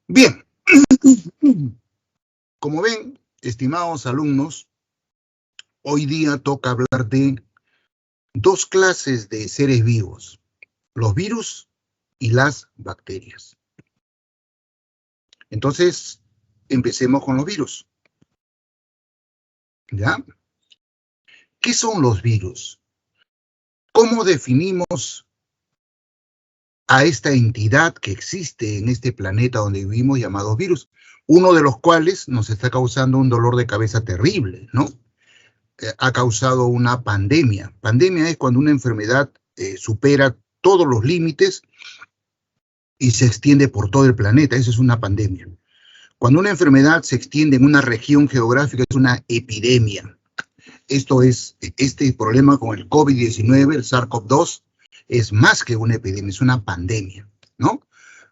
Bien, como ven, estimados alumnos, hoy día toca hablar de dos clases de seres vivos, los virus y las bacterias. Entonces, empecemos con los virus. ¿Ya? ¿Qué son los virus? ¿Cómo definimos a esta entidad que existe en este planeta donde vivimos llamados virus? Uno de los cuales nos está causando un dolor de cabeza terrible, ¿no? Ha causado una pandemia. Pandemia es cuando una enfermedad supera todos los límites y se extiende por todo el planeta. Eso es una pandemia. Cuando una enfermedad se extiende en una región geográfica es una epidemia. Esto es, este problema con el COVID-19, el SARS-CoV-2, es más que una epidemia, es una pandemia, ¿no?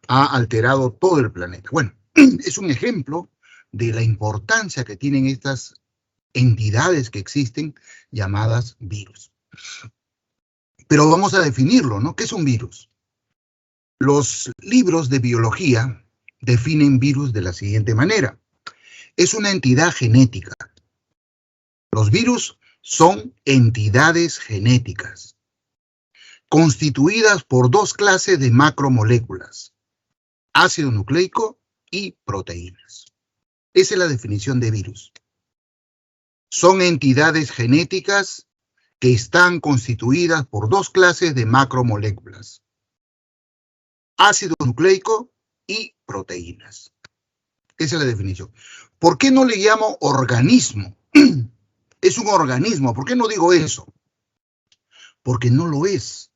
Ha alterado todo el planeta. Bueno, es un ejemplo de la importancia que tienen estas entidades que existen llamadas virus. Pero vamos a definirlo, ¿no? ¿Qué es un virus? Los libros de biología definen virus de la siguiente manera. Es una entidad genética. Los virus son entidades genéticas constituidas por dos clases de macromoléculas, ácido nucleico y proteínas. Esa es la definición de virus. Son entidades genéticas que están constituidas por dos clases de macromoléculas, ácido nucleico y proteínas. Esa es la definición. ¿Por qué no le llamo organismo? Es un organismo. ¿Por qué no digo eso? Porque no lo es.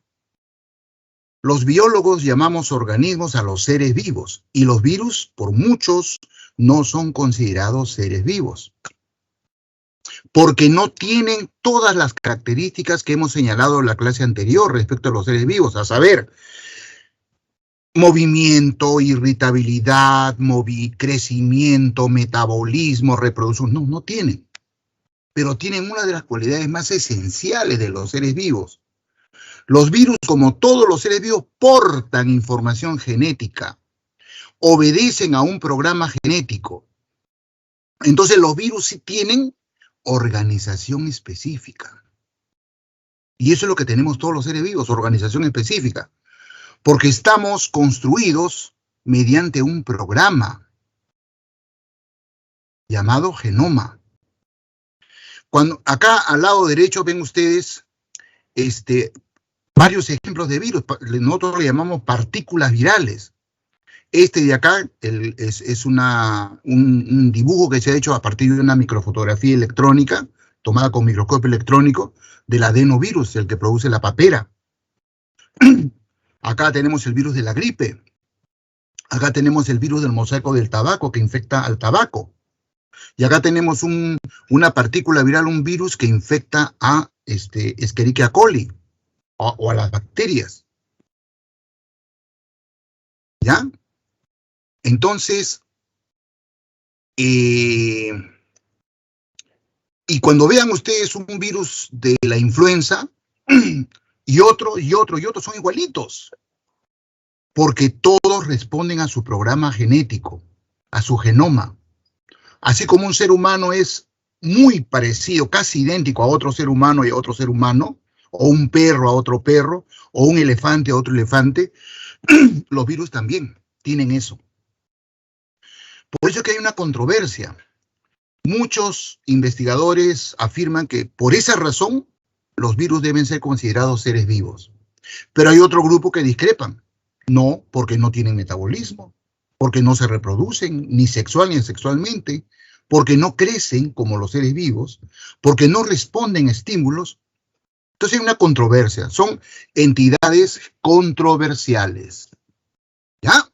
Los biólogos llamamos organismos a los seres vivos y los virus, por muchos, no son considerados seres vivos. Porque no tienen todas las características que hemos señalado en la clase anterior respecto a los seres vivos, a saber, movimiento, irritabilidad, crecimiento, metabolismo, reproducción. No tienen. Pero tienen una de las cualidades más esenciales de los seres vivos. Los virus, como todos los seres vivos, portan información genética, obedecen a un programa genético. Entonces los virus sí tienen organización específica. Y eso es lo que tenemos todos los seres vivos, organización específica. Porque estamos construidos mediante un programa llamado genoma. Cuando acá al lado derecho ven ustedes varios ejemplos de virus. Nosotros le llamamos partículas virales. Este de acá es un dibujo que se ha hecho a partir de una microfotografía electrónica, tomada con microscopio electrónico, del adenovirus, el que produce la papera. Acá tenemos el virus de la gripe. Acá tenemos el virus del mosaico del tabaco, que infecta al tabaco. Y acá tenemos una partícula viral, un virus que infecta a Escherichia coli o a las bacterias. ¿Ya? Entonces, y cuando vean ustedes un virus de la influenza, y otro, son igualitos. Porque todos responden a su programa genético, a su genoma. Así como un ser humano es muy parecido, casi idéntico a otro ser humano y a otro ser humano, o un perro a otro perro, o un elefante a otro elefante, los virus también tienen eso. Por eso es que hay una controversia. Muchos investigadores afirman que por esa razón los virus deben ser considerados seres vivos. Pero hay otro grupo que discrepan. No, porque no tienen metabolismo, porque no se reproducen ni sexual ni asexualmente, porque no crecen como los seres vivos, porque no responden a estímulos. Entonces hay una controversia. Son entidades controversiales. ¿Ya?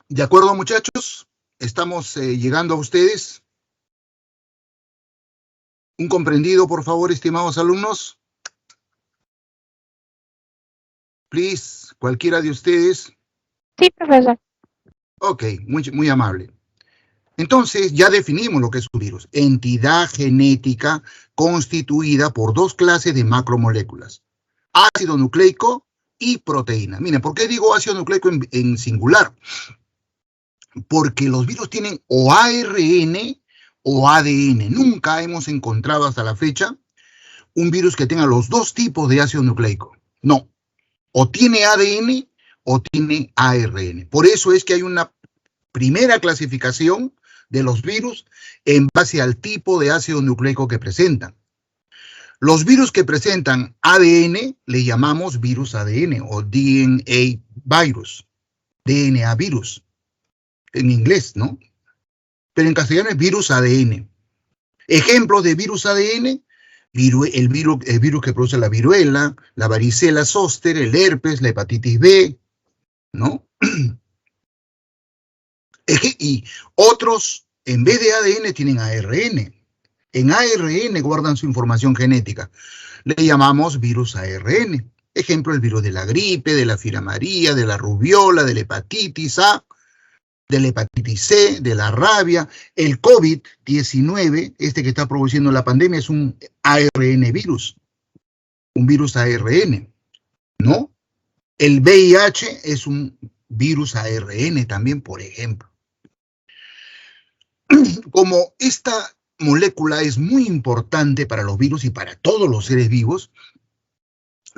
¿De acuerdo, muchachos? Estamos llegando a ustedes. ¿Un comprendido, por favor, estimados alumnos? Please, cualquiera de ustedes. Sí, profesor. Ok, muy amable. Entonces, ya definimos lo que es un virus. Entidad genética constituida por dos clases de macromoléculas. Ácido nucleico y proteína. Miren, ¿por qué digo ácido nucleico en singular? porque los virus tienen o ARN o ADN. Nunca hemos encontrado hasta la fecha un virus que tenga los dos tipos de ácido nucleico. No, o tiene ADN o tiene ARN. Por eso es que hay una primera clasificación de los virus en base al tipo de ácido nucleico que presentan. Los virus que presentan ADN le llamamos virus ADN o DNA virus, DNA virus, en inglés, ¿no? Pero en castellano es virus ADN. Ejemplos de virus ADN, el virus que produce la viruela, la varicela zóster, el herpes, la hepatitis B, ¿no? Y otros, en vez de ADN, tienen ARN. En ARN guardan su información genética. Le llamamos virus ARN. Ejemplo, el virus de la gripe, de la fiebre amarilla, de la rubiola, de la hepatitis A, de la hepatitis C, de la rabia. El COVID-19, este que está produciendo la pandemia, es un ARN virus. Un virus ARN, ¿no? El VIH es un virus ARN también, por ejemplo. Como esta molécula es muy importante para los virus y para todos los seres vivos,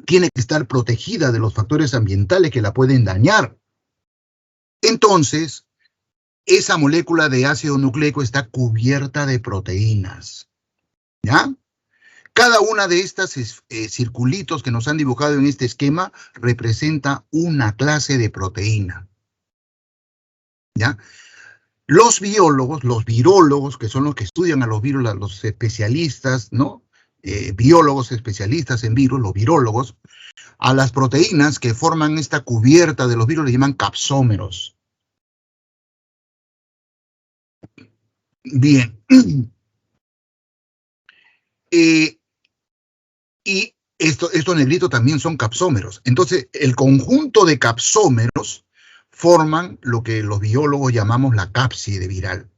tiene que estar protegida de los factores ambientales que la pueden dañar. Entonces, esa molécula de ácido nucleico está cubierta de proteínas, ¿ya? Cada una de estas circulitos que nos han dibujado en este esquema representa una clase de proteína, ¿ya? Los biólogos, los virólogos, que son los que estudian a los virus, los especialistas, ¿no? Biólogos especialistas en virus, los virólogos, a las proteínas que forman esta cubierta de los virus les llaman capsómeros. Bien. Y estos negritos también son capsómeros. Entonces, el conjunto de capsómeros forman lo que los biólogos llamamos la cápside viral.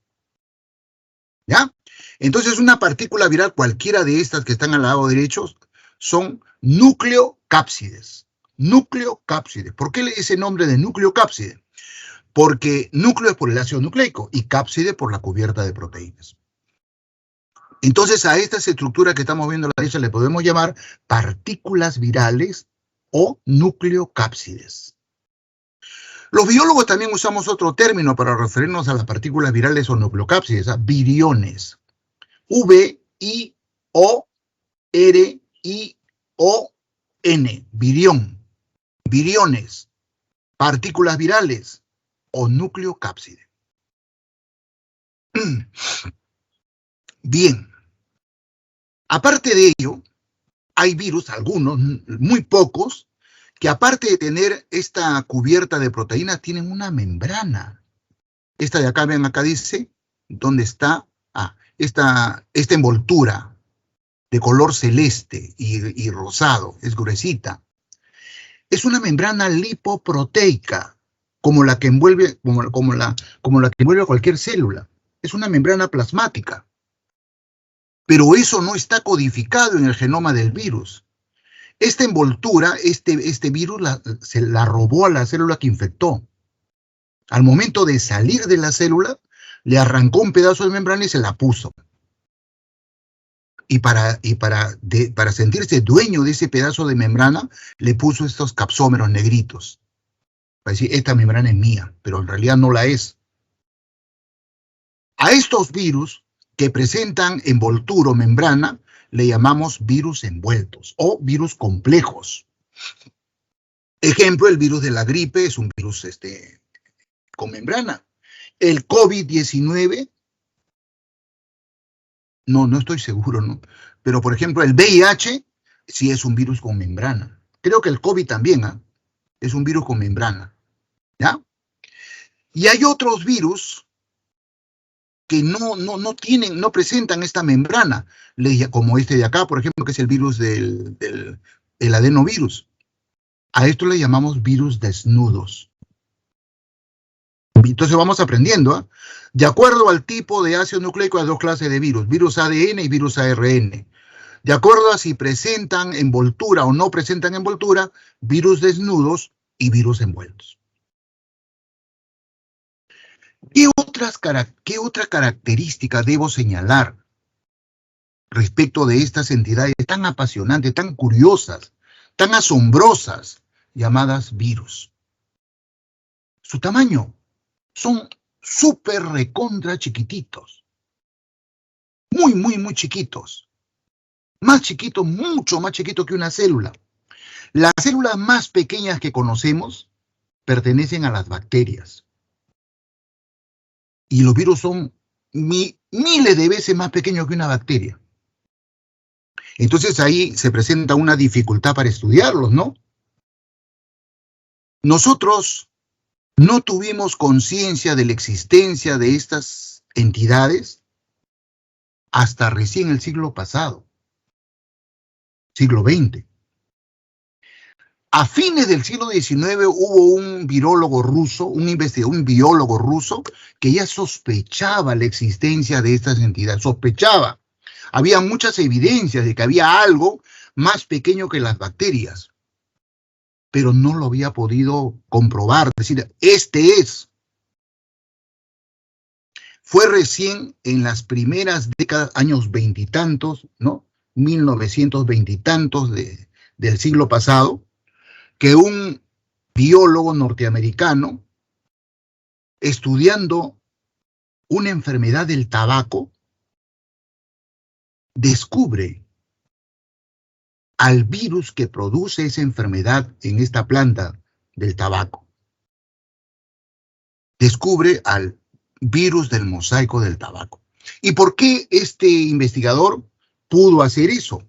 ¿Ya? Entonces, una partícula viral, cualquiera de estas que están al lado derecho, son nucleocápsides. Nucleocápsides. ¿Por qué ese nombre de nucleocápside? Porque núcleo es por el ácido nucleico y cápside por la cubierta de proteínas. Entonces, a estas estructuras que estamos viendo a la derecha le podemos llamar partículas virales o nucleocápsides. Los biólogos también usamos otro término para referirnos a las partículas virales o nucleocápsides, viriones. V-I-O-R-I-O-N, virión. Viriones, partículas virales o nucleocápside. Bien. Aparte de ello, hay virus, algunos, muy pocos, que aparte de tener esta cubierta de proteínas, tienen una membrana. Esta de acá, ven acá dice, ¿dónde está? Esta envoltura de color celeste y rosado, es gruesita. Es una membrana lipoproteica, como la que envuelve, como la que envuelve a cualquier célula. Es una membrana plasmática. Pero eso no está codificado en el genoma del virus. Esta envoltura, este virus se la robó a la célula que infectó. Al momento de salir de la célula, le arrancó un pedazo de membrana y se la puso. Y para sentirse dueño de ese pedazo de membrana, le puso estos capsómeros negritos. Para decir, esta membrana es mía, pero en realidad no la es. A estos virus que presentan envoltura o membrana, le llamamos virus envueltos o virus complejos. Ejemplo, el virus de la gripe es un virus con membrana. El COVID-19, no estoy seguro, ¿no? Pero, por ejemplo, el VIH sí es un virus con membrana. Creo que el COVID también, es un virus con membrana, ¿ya? Y hay otros virus que no presentan esta membrana, como este de acá, por ejemplo, que es el virus del adenovirus. A esto le llamamos virus desnudos. Entonces vamos aprendiendo, De acuerdo al tipo de ácido nucleico hay dos clases de virus, virus ADN y virus ARN. De acuerdo a si presentan envoltura o no presentan envoltura, virus desnudos y virus envueltos. ¿Qué otra característica debo señalar respecto de estas entidades tan apasionantes, tan curiosas, tan asombrosas, llamadas virus? Su tamaño. Son súper recontra chiquititos. Muy, muy, muy chiquitos. Más chiquitos, mucho más chiquitos que una célula. Las células más pequeñas que conocemos pertenecen a las bacterias. Y los virus son miles de veces más pequeños que una bacteria. Entonces ahí se presenta una dificultad para estudiarlos, ¿no? Nosotros no tuvimos conciencia de la existencia de estas entidades hasta recién el siglo pasado, siglo XX. A fines del siglo XIX hubo un virólogo ruso, un biólogo ruso, que ya sospechaba la existencia de estas entidades, sospechaba. Había muchas evidencias de que había algo más pequeño que las bacterias, pero no lo había podido comprobar, decir, este es. Fue recién en las primeras décadas, años veintitantos, ¿no? 1920 y tantos del siglo pasado, que un biólogo norteamericano, estudiando una enfermedad del tabaco, descubre al virus que produce esa enfermedad en esta planta del tabaco. Descubre al virus del mosaico del tabaco. ¿Y por qué este investigador pudo hacer eso?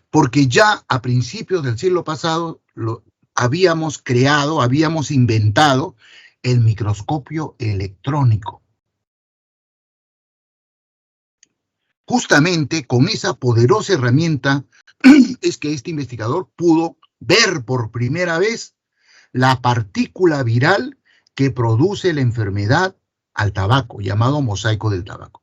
Porque ya a principios del siglo pasado habíamos creado, habíamos inventado el microscopio electrónico. Justamente con esa poderosa herramienta es que este investigador pudo ver por primera vez la partícula viral que produce la enfermedad al tabaco, llamado mosaico del tabaco.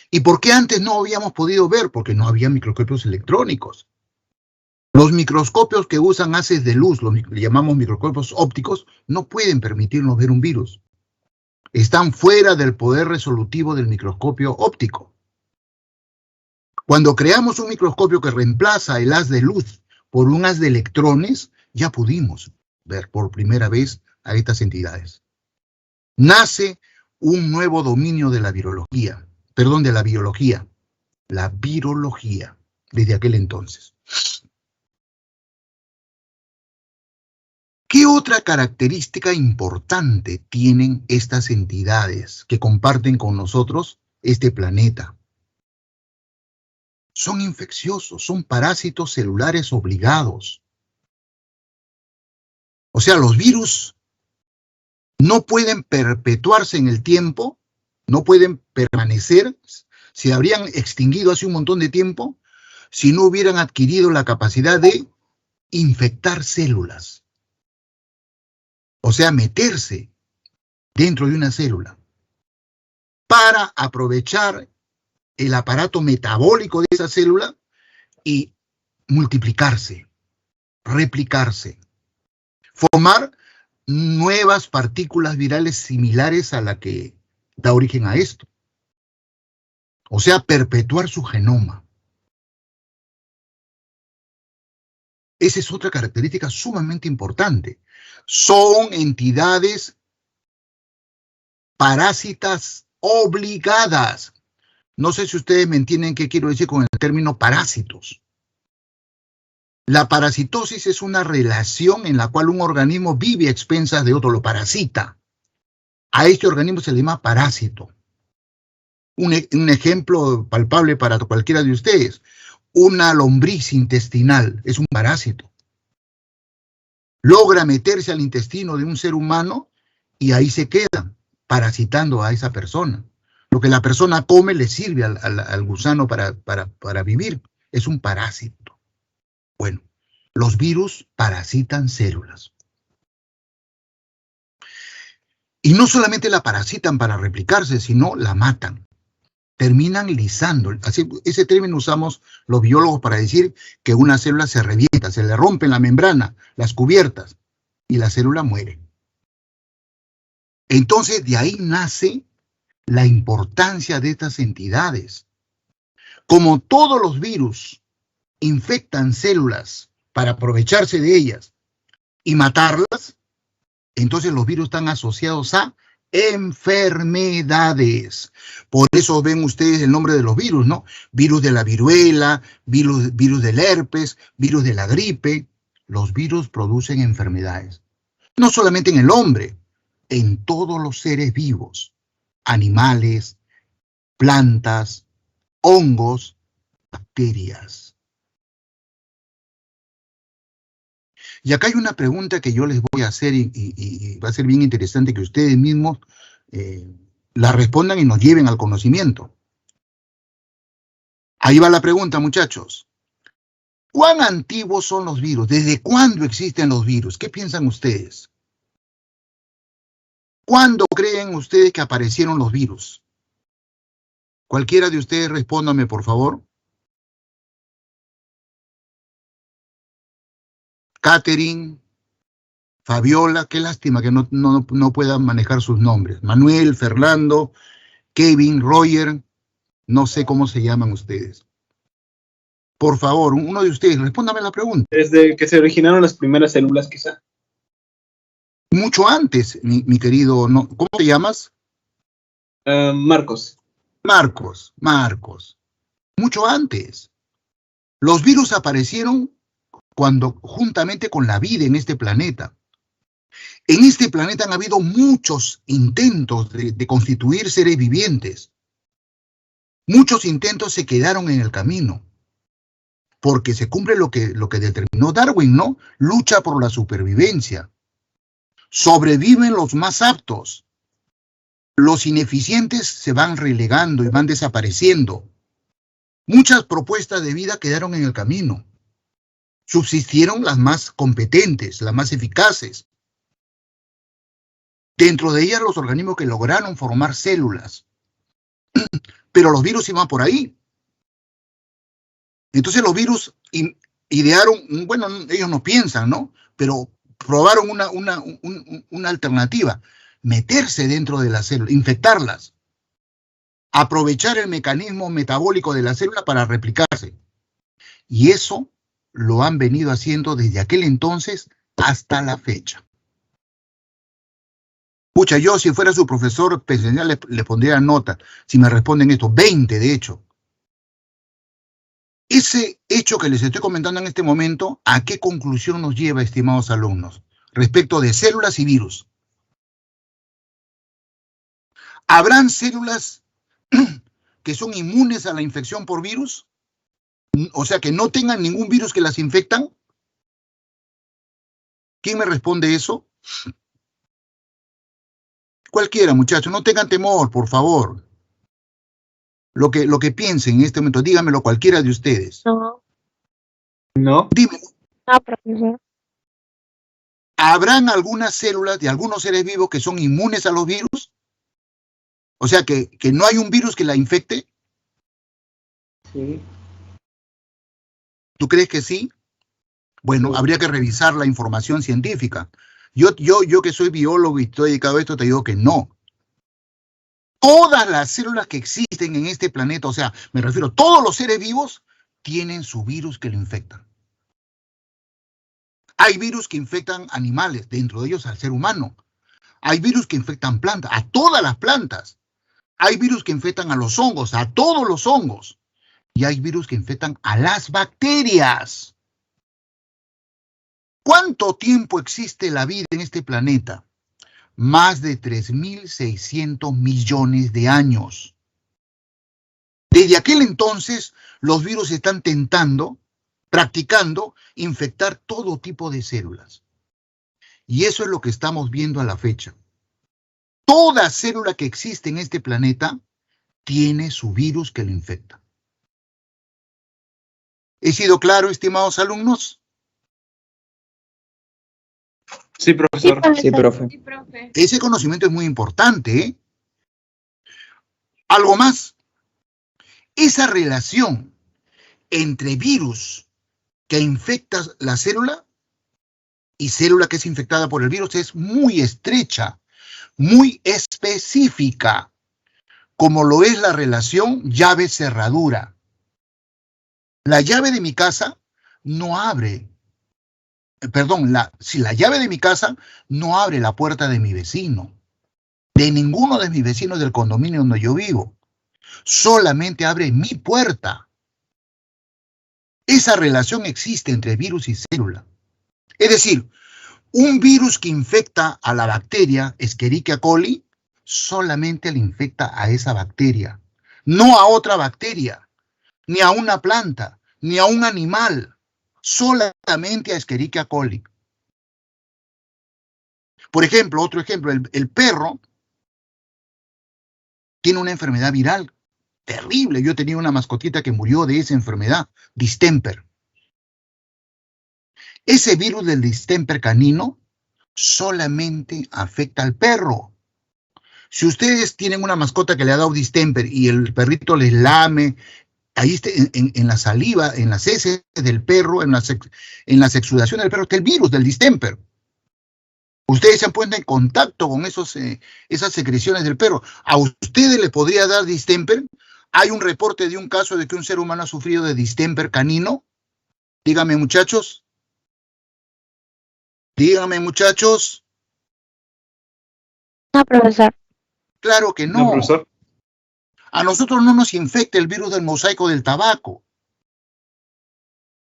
¿Y por qué antes no habíamos podido ver? Porque no había microscopios electrónicos. Los microscopios que usan haces de luz, los llamamos microscopios ópticos, no pueden permitirnos ver un virus. Están fuera del poder resolutivo del microscopio óptico. Cuando creamos un microscopio que reemplaza el haz de luz por un haz de electrones, ya pudimos ver por primera vez a estas entidades. Nace un nuevo dominio de la virología, la virología, desde aquel entonces. ¿Qué otra característica importante tienen estas entidades que comparten con nosotros este planeta? Son infecciosos, son parásitos celulares obligados. O sea, los virus no pueden perpetuarse en el tiempo, no pueden permanecer, se habrían extinguido hace un montón de tiempo si no hubieran adquirido la capacidad de infectar células. O sea, meterse dentro de una célula para aprovechar el aparato metabólico de esa célula y multiplicarse, replicarse, formar nuevas partículas virales similares a la que da origen a esto. O sea, perpetuar su genoma. Esa es otra característica sumamente importante. Son entidades parásitas obligadas. No sé si ustedes me entienden qué quiero decir con el término parásitos. La parasitosis es una relación en la cual un organismo vive a expensas de otro, lo parasita. A este organismo se le llama parásito. Un ejemplo palpable para cualquiera de ustedes. Una lombriz intestinal es un parásito. Logra meterse al intestino de un ser humano y ahí se queda, parasitando a esa persona. Lo que la persona come le sirve al gusano para vivir. Es un parásito. Bueno, los virus parasitan células. Y no solamente la parasitan para replicarse, sino la matan. Terminan lisando. Así, ese término usamos los biólogos para decir que una célula se revienta, se le rompen la membrana, las cubiertas, y la célula muere. Entonces, de ahí nace la importancia de estas entidades. Como todos los virus infectan células para aprovecharse de ellas y matarlas, entonces los virus están asociados a enfermedades. Por eso ven ustedes el nombre de los virus, ¿no? Virus de la viruela, virus del herpes, virus de la gripe. Los virus producen enfermedades. No solamente en el hombre, en todos los seres vivos, animales, plantas, hongos, bacterias. Y acá hay una pregunta que yo les voy a hacer y va a ser bien interesante que ustedes mismos la respondan y nos lleven al conocimiento. Ahí va la pregunta, muchachos. ¿Cuán antiguos son los virus? ¿Desde cuándo existen los virus? ¿Qué piensan ustedes? ¿Cuándo creen ustedes que aparecieron los virus? Cualquiera de ustedes respóndame, por favor. Catherine, Fabiola, qué lástima que no puedan manejar sus nombres. Manuel, Fernando, Kevin, Roger, no sé cómo se llaman ustedes. Por favor, uno de ustedes, respóndame la pregunta. Desde que se originaron las primeras células, quizá. Mucho antes, mi querido, ¿cómo te llamas? Marcos. Marcos. Mucho antes. Los virus aparecieron juntamente con la vida en este planeta. En este planeta han habido muchos intentos de constituir seres vivientes. Muchos intentos se quedaron en el camino. Porque se cumple lo que determinó Darwin, ¿no? Lucha por la supervivencia. Sobreviven los más aptos. Los ineficientes se van relegando y van desapareciendo. Muchas propuestas de vida quedaron en el camino. Subsistieron las más competentes, las más eficaces. Dentro de ellas los organismos que lograron formar células. Pero los virus iban por ahí. Entonces los virus idearon, bueno, ellos no piensan, ¿no? Pero probaron una alternativa. Meterse dentro de la célula, infectarlas. Aprovechar el mecanismo metabólico de la célula para replicarse. Y eso lo han venido haciendo desde aquel entonces hasta la fecha. Pucha, yo si fuera su profesor pensional le pondría nota, si me responden esto, 20 de hecho. Ese hecho que les estoy comentando en este momento, ¿a qué conclusión nos lleva, estimados alumnos? Respecto de células y virus. ¿Habrán células que son inmunes a la infección por virus? O sea, que no tengan ningún virus que las infectan. ¿Quién me responde eso? Cualquiera, muchachos, no tengan temor, por favor. Lo que piensen en este momento, dígamelo cualquiera de ustedes. No. Dímelo. No, profesor. ¿Habrán algunas células de algunos seres vivos que son inmunes a los virus? O sea, que no hay un virus que la infecte. Sí. ¿Tú crees que sí? Bueno, habría que revisar la información científica. Yo que soy biólogo y estoy dedicado a esto, te digo que no. Todas las células que existen en este planeta, o sea, me refiero, todos los seres vivos tienen su virus que lo infectan. Hay virus que infectan animales, dentro de ellos al ser humano. Hay virus que infectan plantas, a todas las plantas. Hay virus que infectan a los hongos, a todos los hongos. Y hay virus que infectan a las bacterias. ¿Cuánto tiempo existe la vida en este planeta? Más de 3.600 millones de años. Desde aquel entonces, los virus están practicando, infectar todo tipo de células. Y eso es lo que estamos viendo a la fecha. Toda célula que existe en este planeta tiene su virus que lo infecta. ¿He sido claro, estimados alumnos? Sí, profesor. Sí, profe. Ese conocimiento es muy importante, ¿eh? Algo más. Esa relación entre virus que infecta la célula y célula que es infectada por el virus es muy estrecha. muy específica, como lo es la relación llave-cerradura. La llave de mi casa no abre, si la llave de mi casa no abre la puerta de mi vecino, de ninguno de mis vecinos del condominio donde yo vivo, solamente abre mi puerta. Esa relación existe entre virus y célula. Es decir, un virus que infecta a la bacteria Escherichia coli solamente le infecta a esa bacteria, no a otra bacteria, ni a una planta, ni a un animal, solamente a Escherichia coli. Por ejemplo, otro ejemplo, el perro tiene una enfermedad viral terrible. Yo tenía una mascotita que murió de esa enfermedad, distemper. Ese virus del distemper canino solamente afecta al perro. Si ustedes tienen una mascota que le ha dado distemper y el perrito les lame, ahí está, en la saliva, en las heces del perro, en las exudaciones del perro, está el virus del distemper. Ustedes se han puesto en contacto con esas secreciones del perro. ¿A ustedes le podría dar distemper? ¿Hay un reporte de un caso de que un ser humano ha sufrido de distemper canino? Díganme, muchachos. Díganme, muchachos. No, profesor. Claro que no. No, profesor. A nosotros no nos infecta el virus del mosaico del tabaco.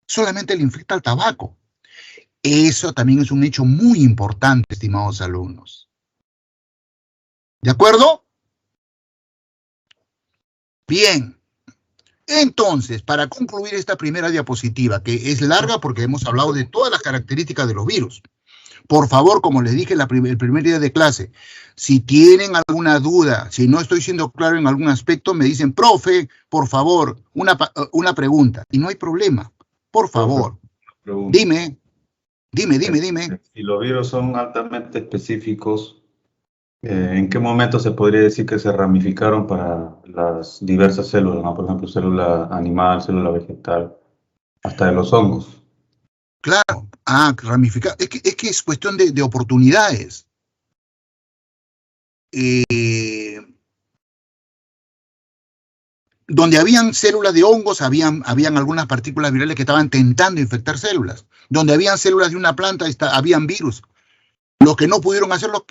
Solamente le infecta el tabaco. Eso también es un hecho muy importante, estimados alumnos. ¿De acuerdo? Bien. Entonces, para concluir esta primera diapositiva, que es larga porque hemos hablado de todas las características de los virus. Por favor, como les dije el primer día de clase, si tienen alguna duda, si no estoy siendo claro en algún aspecto, me dicen, profe, por favor, una pregunta. Y no hay problema. Por favor, dime. Si los virus son altamente específicos, ¿en qué momento se podría decir que se ramificaron para las diversas células, ¿no? Por ejemplo, célula animal, célula vegetal, hasta de los hongos? Claro, ramificar. Es que es cuestión de oportunidades. Donde habían células de hongos, habían algunas partículas virales que estaban tentando infectar células. Donde habían células de una planta, habían virus. Los que no pudieron hacerlo,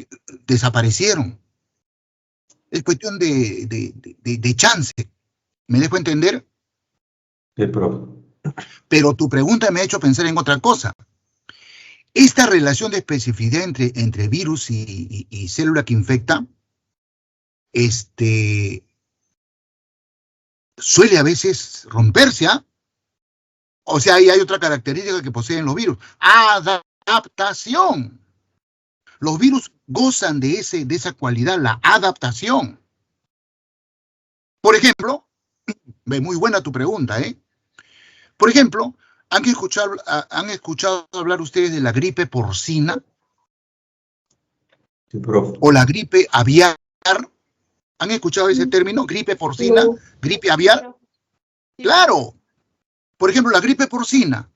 desaparecieron. Es cuestión de chance. ¿Me dejo entender? Sí, profe. Pero tu pregunta me ha hecho pensar en otra cosa. Esta relación de especificidad entre virus y célula que infecta, suele a veces romperse, ¿ah? O sea, ahí hay otra característica que poseen los virus. Adaptación. Los virus gozan de esa cualidad, la adaptación. Por ejemplo, muy buena tu pregunta, ¿eh? Por ejemplo, ¿han escuchado hablar ustedes de la gripe porcina? Sí, profe. O la gripe aviar. ¿Han escuchado ese término? Gripe porcina, gripe aviar. Claro. Por ejemplo, la gripe porcina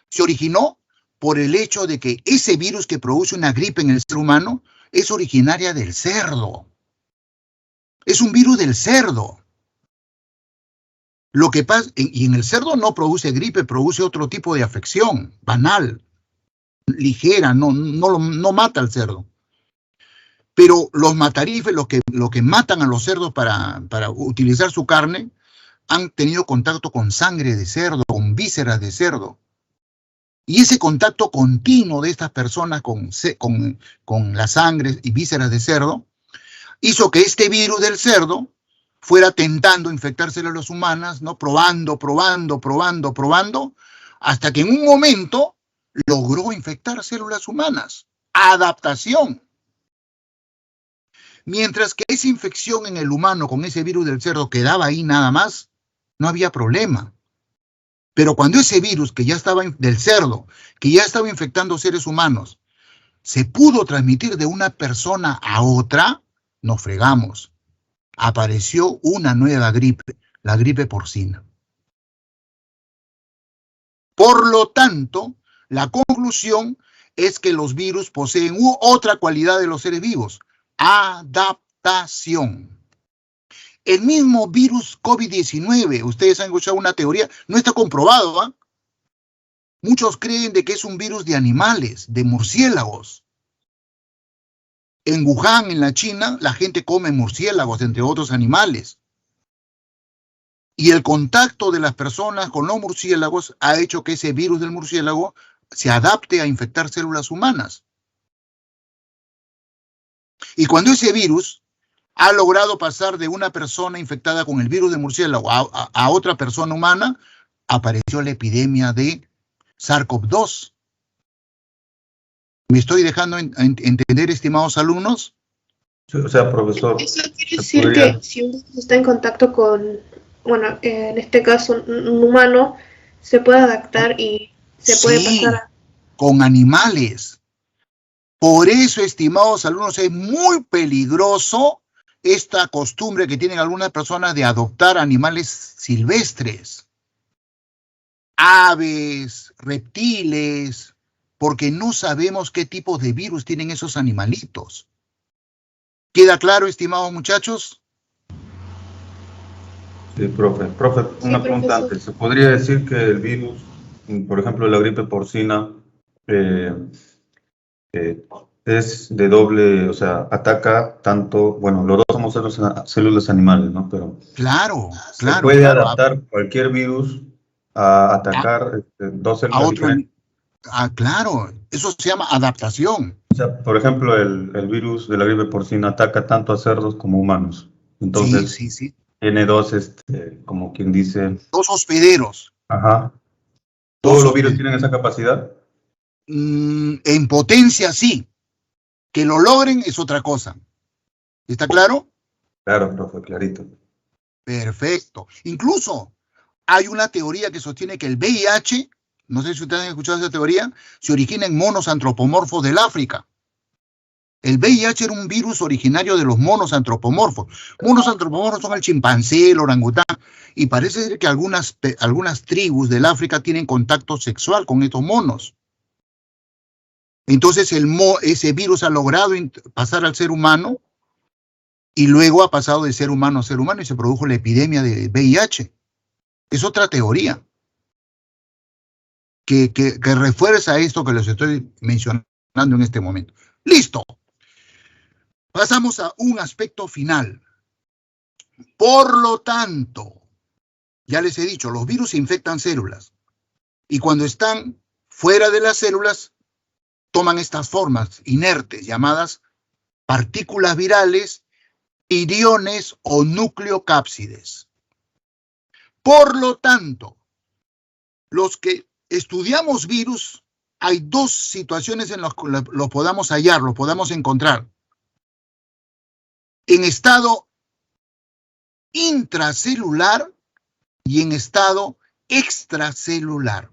se originó por el hecho de que ese virus que produce una gripe en el ser humano es originaria del cerdo. Es un virus del cerdo. Lo que pasa, y en el cerdo no produce gripe, produce otro tipo de afección, banal, ligera, no mata al cerdo. Pero los matarifes, los que matan a los cerdos para utilizar su carne, han tenido contacto con sangre de cerdo, con vísceras de cerdo. Y ese contacto continuo de estas personas con la sangre y vísceras de cerdo hizo que este virus del cerdo fuera tentando infectar células humanas, ¿no? Probando, hasta que en un momento logró infectar células humanas. Adaptación. Mientras que esa infección en el humano con ese virus del cerdo quedaba ahí nada más, no había problema. Pero cuando ese virus que ya estaba del cerdo, que ya estaba infectando seres humanos, se pudo transmitir de una persona a otra, nos fregamos. Apareció una nueva gripe, la gripe porcina. Por lo tanto, la conclusión es que los virus poseen otra cualidad de los seres vivos, Adaptación. El mismo virus COVID-19, ustedes han escuchado una teoría, no está comprobado, ¿ah? Muchos creen de que es un virus de animales, de murciélagos. En Wuhan, en la China, la gente come murciélagos, entre otros animales. Y el contacto de las personas con los murciélagos ha hecho que ese virus del murciélago se adapte a infectar células humanas. Y cuando ese virus ha logrado pasar de una persona infectada con el virus del murciélago a otra persona humana, apareció la epidemia de SARS-CoV-2. ¿Me estoy dejando entender, estimados alumnos? O sea, profesor. Eso quiere decir que si uno está en contacto con, bueno, en este caso un humano, se puede adaptar y se puede pasar a... con animales. Por eso, estimados alumnos, es muy peligroso esta costumbre que tienen algunas personas de adoptar animales silvestres, aves, reptiles, porque no sabemos qué tipo de virus tienen esos animalitos. ¿Queda claro, estimados muchachos? Sí, profe. Profe, una pregunta antes. ¿Se podría decir que el virus, por ejemplo, la gripe porcina, es de doble, o sea, ataca tanto, bueno, los dos somos células animales, ¿no? Pero claro. ¿se puede adaptar cualquier virus a atacar dos células diferentes? Claro, eso se llama adaptación. O sea, por ejemplo, el virus de la gripe porcina ataca tanto a cerdos como humanos. Entonces, sí. Tiene dos, como quien dice... Dos hospederos. Ajá. ¿Todos los virus tienen esa capacidad? En potencia, sí. Que lo logren es otra cosa. ¿Está claro? Claro, profe, clarito. Perfecto. Incluso hay una teoría que sostiene que el VIH, no sé si ustedes han escuchado esa teoría, se origina en monos antropomorfos del África. El VIH era un virus originario de los monos antropomorfos. Monos antropomorfos son el chimpancé, el orangután, y parece ser que algunas tribus del África tienen contacto sexual con estos monos. Entonces ese virus ha logrado pasar al ser humano y luego ha pasado de ser humano a ser humano y se produjo la epidemia de VIH. Es otra teoría que refuerza esto que les estoy mencionando en este momento. ¡Listo! Pasamos a un aspecto final. Por lo tanto, ya les he dicho, los virus infectan células y cuando están fuera de las células toman estas formas inertes llamadas partículas virales, viriones o nucleocápsides. Por lo tanto, los que estudiamos virus, hay dos situaciones en las que los podamos hallar, los podamos encontrar. En estado intracelular y en estado extracelular.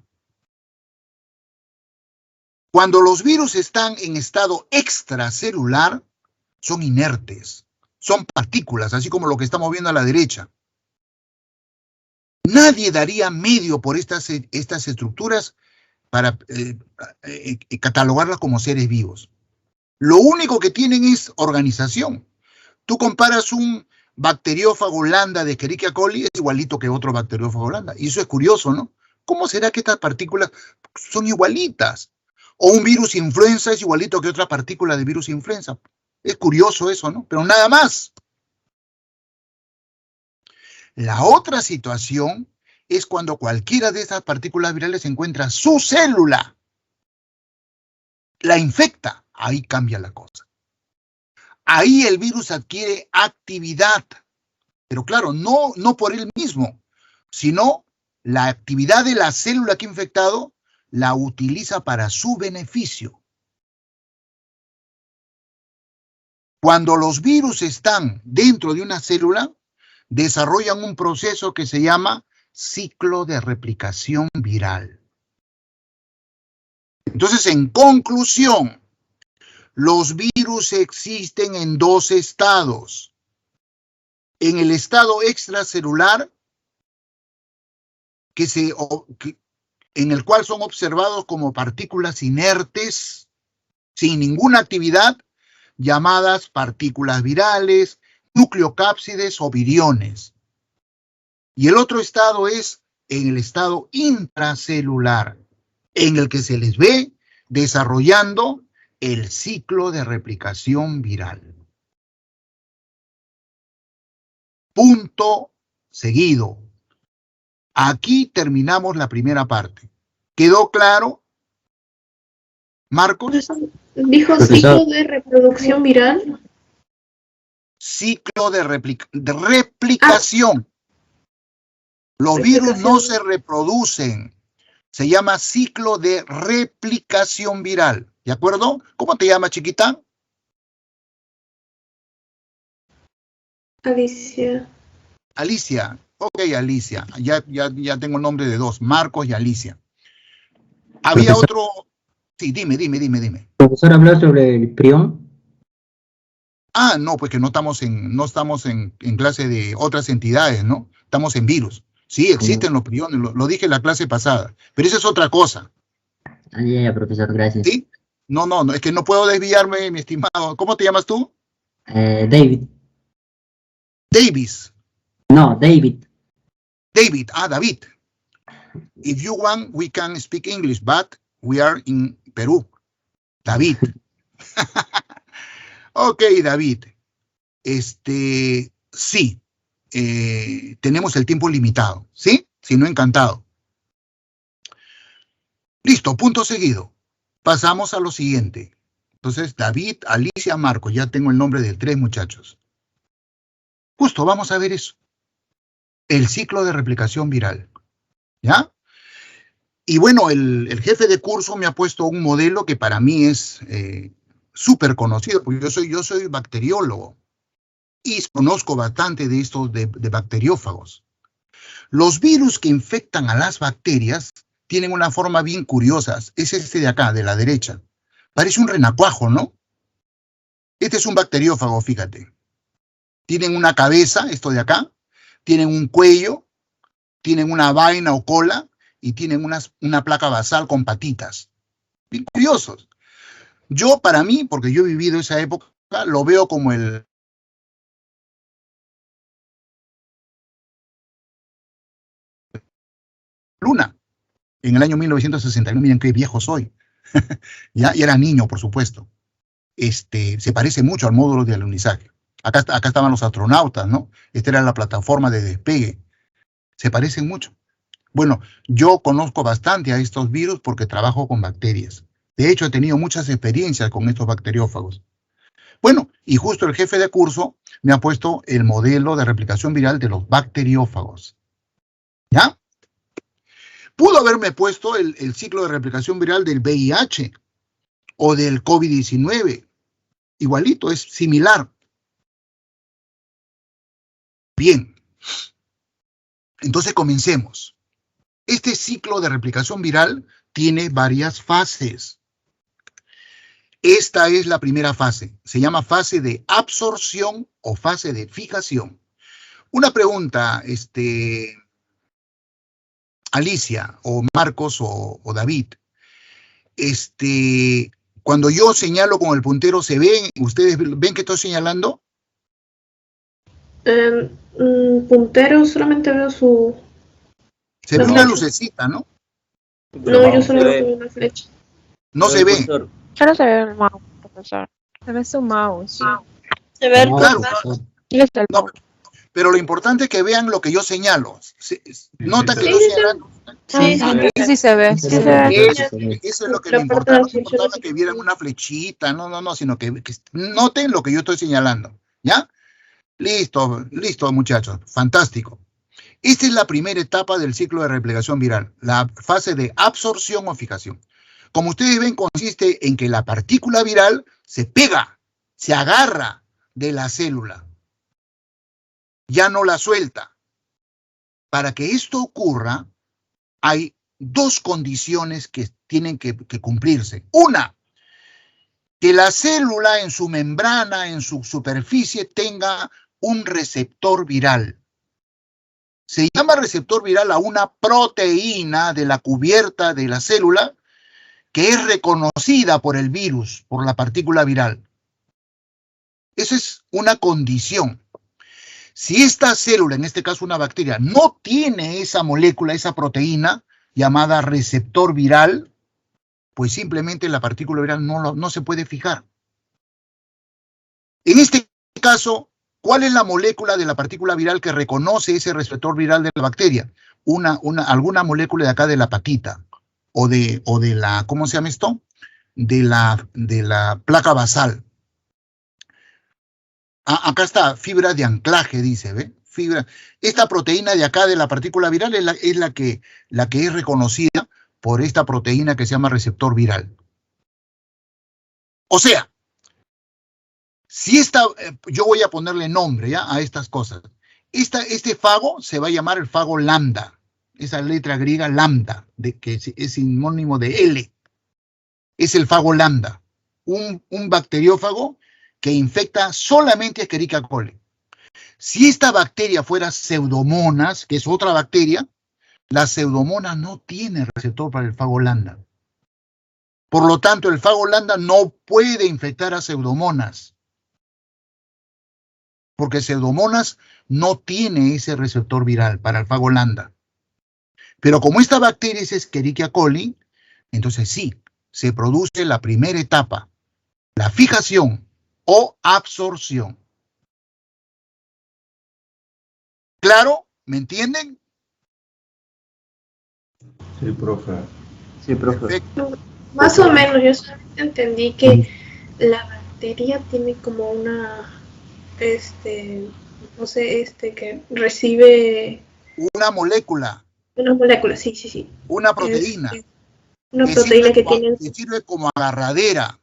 Cuando los virus están en estado extracelular, son inertes, son partículas, así como lo que estamos viendo a la derecha. Nadie daría medio por estas estructuras para catalogarlas como seres vivos. Lo único que tienen es organización. Tú comparas un bacteriófago lambda de Escherichia coli, es igualito que otro bacteriófago lambda. Y eso es curioso, ¿no? ¿Cómo será que estas partículas son igualitas? O un virus influenza es igualito que otra partícula de virus influenza. Es curioso eso, ¿no? Pero nada más. La otra situación es cuando cualquiera de estas partículas virales encuentra su célula, la infecta, ahí cambia la cosa. Ahí el virus adquiere actividad, pero claro, no por él mismo, sino la actividad de la célula que ha infectado la utiliza para su beneficio. Cuando los virus están dentro de una célula, desarrollan un proceso que se llama ciclo de replicación viral. Entonces, en conclusión, los virus existen en dos estados. En el estado extracelular, en el cual son observados como partículas inertes, sin ninguna actividad, llamadas partículas virales, nucleocápsides o viriones. Y el otro estado es en el estado intracelular, en el que se les ve desarrollando el ciclo de replicación viral. Punto seguido. Aquí terminamos la primera parte. ¿Quedó claro, Marcos? Dijo ciclo de reproducción viral. Ciclo de replicación. Los virus no se reproducen. Se llama ciclo de replicación viral. ¿De acuerdo? ¿Cómo te llamas, chiquita? Alicia. Alicia. Ok, Alicia. Ya tengo el nombre de dos, Marcos y Alicia. Había otro... Sí, dime. Profesor, ¿habló sobre el prión? Ah, no, pues que no estamos en clase de otras entidades, ¿no? Estamos en virus. Sí, existen los priones, lo dije en la clase pasada, pero eso es otra cosa. Ah, ya, profesor, gracias. ¿Sí? No, es que no puedo desviarme, mi estimado. ¿Cómo te llamas tú? David. Davis. No, David. David. If you want, we can speak English, but we are in Perú. David. Ok, David. Sí. Tenemos el tiempo limitado, ¿sí? Si no, encantado. Listo, punto seguido. Pasamos a lo siguiente. Entonces, David, Alicia, Marco, ya tengo el nombre de 3 muchachos. Justo, vamos a ver eso. El ciclo de replicación viral, ¿ya? Y bueno, el jefe de curso me ha puesto un modelo que para mí es súper conocido, porque yo soy bacteriólogo. Y conozco bastante de estos de bacteriófagos. Los virus que infectan a las bacterias tienen una forma bien curiosa. Es este de acá, de la derecha. Parece un renacuajo, ¿no? Este es un bacteriófago, fíjate. Tienen una cabeza, esto de acá. Tienen un cuello. Tienen una vaina o cola. Y tienen una placa basal con patitas. Bien curiosos. Yo, para mí, porque yo he vivido esa época, lo veo como el... Luna, en el año 1961, miren qué viejo soy. Ya, y era niño, por supuesto. Se parece mucho al módulo de alunizaje. Acá estaban los astronautas, ¿no? Esta era la plataforma de despegue. Se parecen mucho. Bueno, yo conozco bastante a estos virus porque trabajo con bacterias. De hecho, he tenido muchas experiencias con estos bacteriófagos. Bueno, y justo el jefe de curso me ha puesto el modelo de replicación viral de los bacteriófagos. ¿Ya? Pudo haberme puesto el ciclo de replicación viral del VIH o del COVID-19. Igualito, es similar. Bien. Entonces comencemos. Este ciclo de replicación viral tiene varias fases. Esta es la primera fase. Se llama fase de absorción o fase de fijación. Una pregunta, Alicia, o Marcos, o David. Cuando yo señalo con el puntero, ¿se ven? ¿Ustedes ven que estoy señalando? Puntero, solamente veo su... Se ve una lucecita, ¿no? No, yo solo veo una flecha. No se ve. Solo se ve el mouse, profesor. Se ve su mouse. Sí. Se ve el Claro. Y está el No, mouse. pero lo importante es que vean lo que yo señalo. Nota que estoy señalando. Sí se ve. Sí se ve. Eso es lo que me importaba. No importaba que vieran una flechita, no, sino que noten lo que yo estoy señalando. ¿Ya? Listo, muchachos. Fantástico. Esta es la primera etapa del ciclo de replicación viral, la fase de absorción o fijación. Como ustedes ven, consiste en que la partícula viral se pega, se agarra de la célula. Ya no la suelta. Para que esto ocurra, hay 2 condiciones que tienen que cumplirse. Una, que la célula en su membrana, en su superficie, tenga un receptor viral. Se llama receptor viral a una proteína de la cubierta de la célula que es reconocida por el virus, por la partícula viral. Eso es una condición. Si esta célula, en este caso una bacteria, no tiene esa molécula, esa proteína llamada receptor viral, pues simplemente la partícula viral no se puede fijar. En este caso, ¿cuál es la molécula de la partícula viral que reconoce ese receptor viral de la bacteria? Alguna molécula de acá de la patita, o de la, ¿cómo se llama esto? De la placa basal. Acá está, fibra de anclaje, dice, ¿ve? Fibra. Esta proteína de acá de la partícula viral es la que es reconocida por esta proteína que se llama receptor viral. O sea, si yo voy a ponerle nombre ¿ya? A estas cosas. Este fago se va a llamar el fago lambda, esa letra griega lambda, que es sinónimo de L. Es el fago lambda, un bacteriófago que infecta solamente a Escherichia coli. Si esta bacteria fuera Pseudomonas, que es otra bacteria, la Pseudomonas no tiene receptor para el fago lambda. Por lo tanto, el fago lambda no puede infectar a Pseudomonas, porque Pseudomonas no tiene ese receptor viral para el fago lambda. Pero como esta bacteria es Escherichia coli, entonces sí, se produce la primera etapa, la fijación o absorción. ¿Claro? ¿Me entienden? Sí, profe. Sí, profe. Perfecto. Más o menos, yo solamente entendí que la bacteria tiene como una, no sé, que recibe Una molécula. una molécula, sí. Una proteína. Una proteína que tiene... Que sirve como agarradera,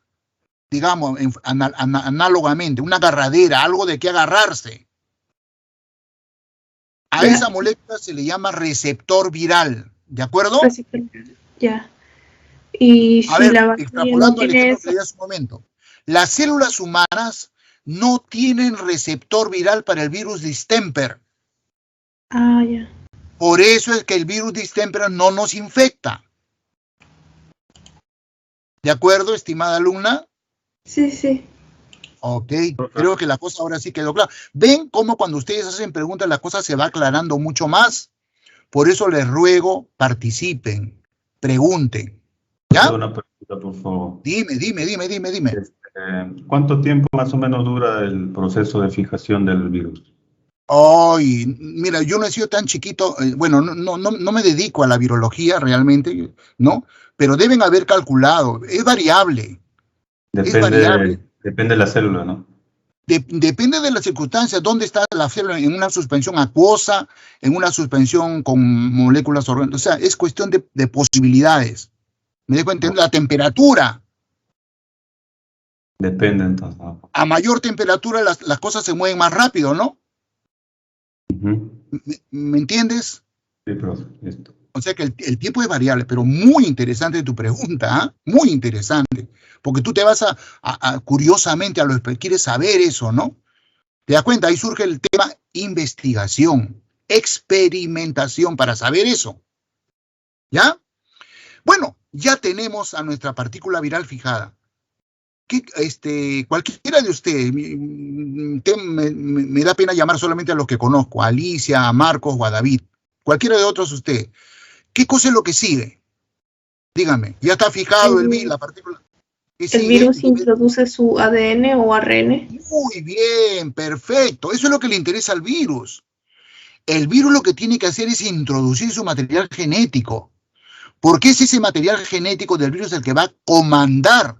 digamos, análogamente, una agarradera, algo de que agarrarse. A esa molécula se le llama receptor viral, ¿de acuerdo? Ya. Y si a ver, la bacteria extrapolando no el tiene ejemplo que di hace un momento. Las células humanas no tienen receptor viral para el virus distemper. Ah, ya. Por eso es que el virus distemper no nos infecta. ¿De acuerdo, estimada alumna? Sí. Ok, creo que la cosa ahora sí quedó clara. ¿Ven cómo cuando ustedes hacen preguntas la cosa se va aclarando mucho más? Por eso les ruego, participen, pregunten. ¿Ya? Una pregunta, por favor. Dime. ¿Cuánto tiempo más o menos dura el proceso de fijación del virus? Ay, mira, yo no he sido tan chiquito, bueno, no me dedico a la virología realmente, ¿no? Pero deben haber calculado, es variable. Depende de la célula, ¿no? Depende de las circunstancias, dónde está la célula, en una suspensión acuosa, en una suspensión con moléculas orgánicas, o sea, es cuestión de posibilidades. ¿Me dejo entender? La temperatura. Depende, entonces. A mayor temperatura las cosas se mueven más rápido, ¿no? ¿Me entiendes? Sí, profe, listo. O sea que el tiempo es variable, pero muy interesante tu pregunta, ¿eh? Muy interesante, porque tú te vas curiosamente a lo que quieres saber eso, ¿no? ¿Te das cuenta? Ahí surge el tema investigación, experimentación para saber eso, ¿ya? Bueno, ya tenemos a nuestra partícula viral fijada. Cualquiera de ustedes, me da pena llamar solamente a los que conozco, a Alicia, a Marcos o a David, cualquiera de otros ustedes. ¿Qué cosa es lo que sigue? Dígame, ¿ya está fijado la partícula? ¿El virus introduce su ADN o ARN? Muy bien, perfecto. Eso es lo que le interesa al virus. El virus lo que tiene que hacer es introducir su material genético, porque es ese material genético del virus el que va a comandar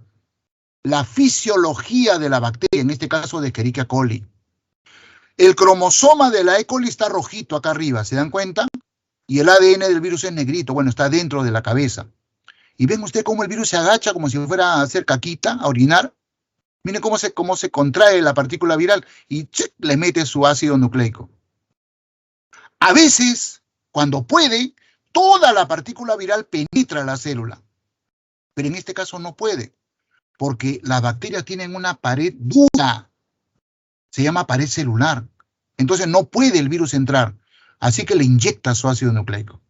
la fisiología de la bacteria, en este caso de Escherichia coli. El cromosoma de la E. coli está rojito acá arriba, ¿se dan cuenta? Y el ADN del virus es negrito, bueno, está dentro de la cabeza. Y ven usted cómo el virus se agacha como si fuera a hacer caquita, a orinar. Miren cómo se contrae la partícula viral y le mete su ácido nucleico. A veces, cuando puede, toda la partícula viral penetra la célula. Pero en este caso no puede, porque las bacterias tienen una pared dura. Se llama pared celular. Entonces no puede el virus entrar. Así que le inyecta su ácido nucleico.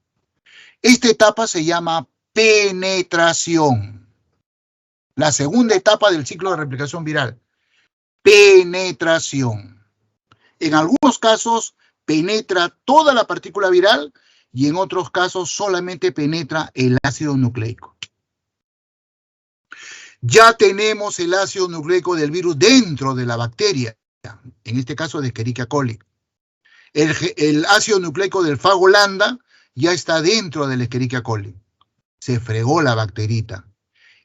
Esta etapa se llama penetración. La segunda etapa del ciclo de replicación viral. penetración. En algunos casos penetra toda la partícula viral y en otros casos solamente penetra el ácido nucleico. Ya tenemos el ácido nucleico del virus dentro de la bacteria, en este caso de Escherichia coli. El ácido nucleico del fago lambda ya está dentro del Escherichia coli. Se fregó la bacterita.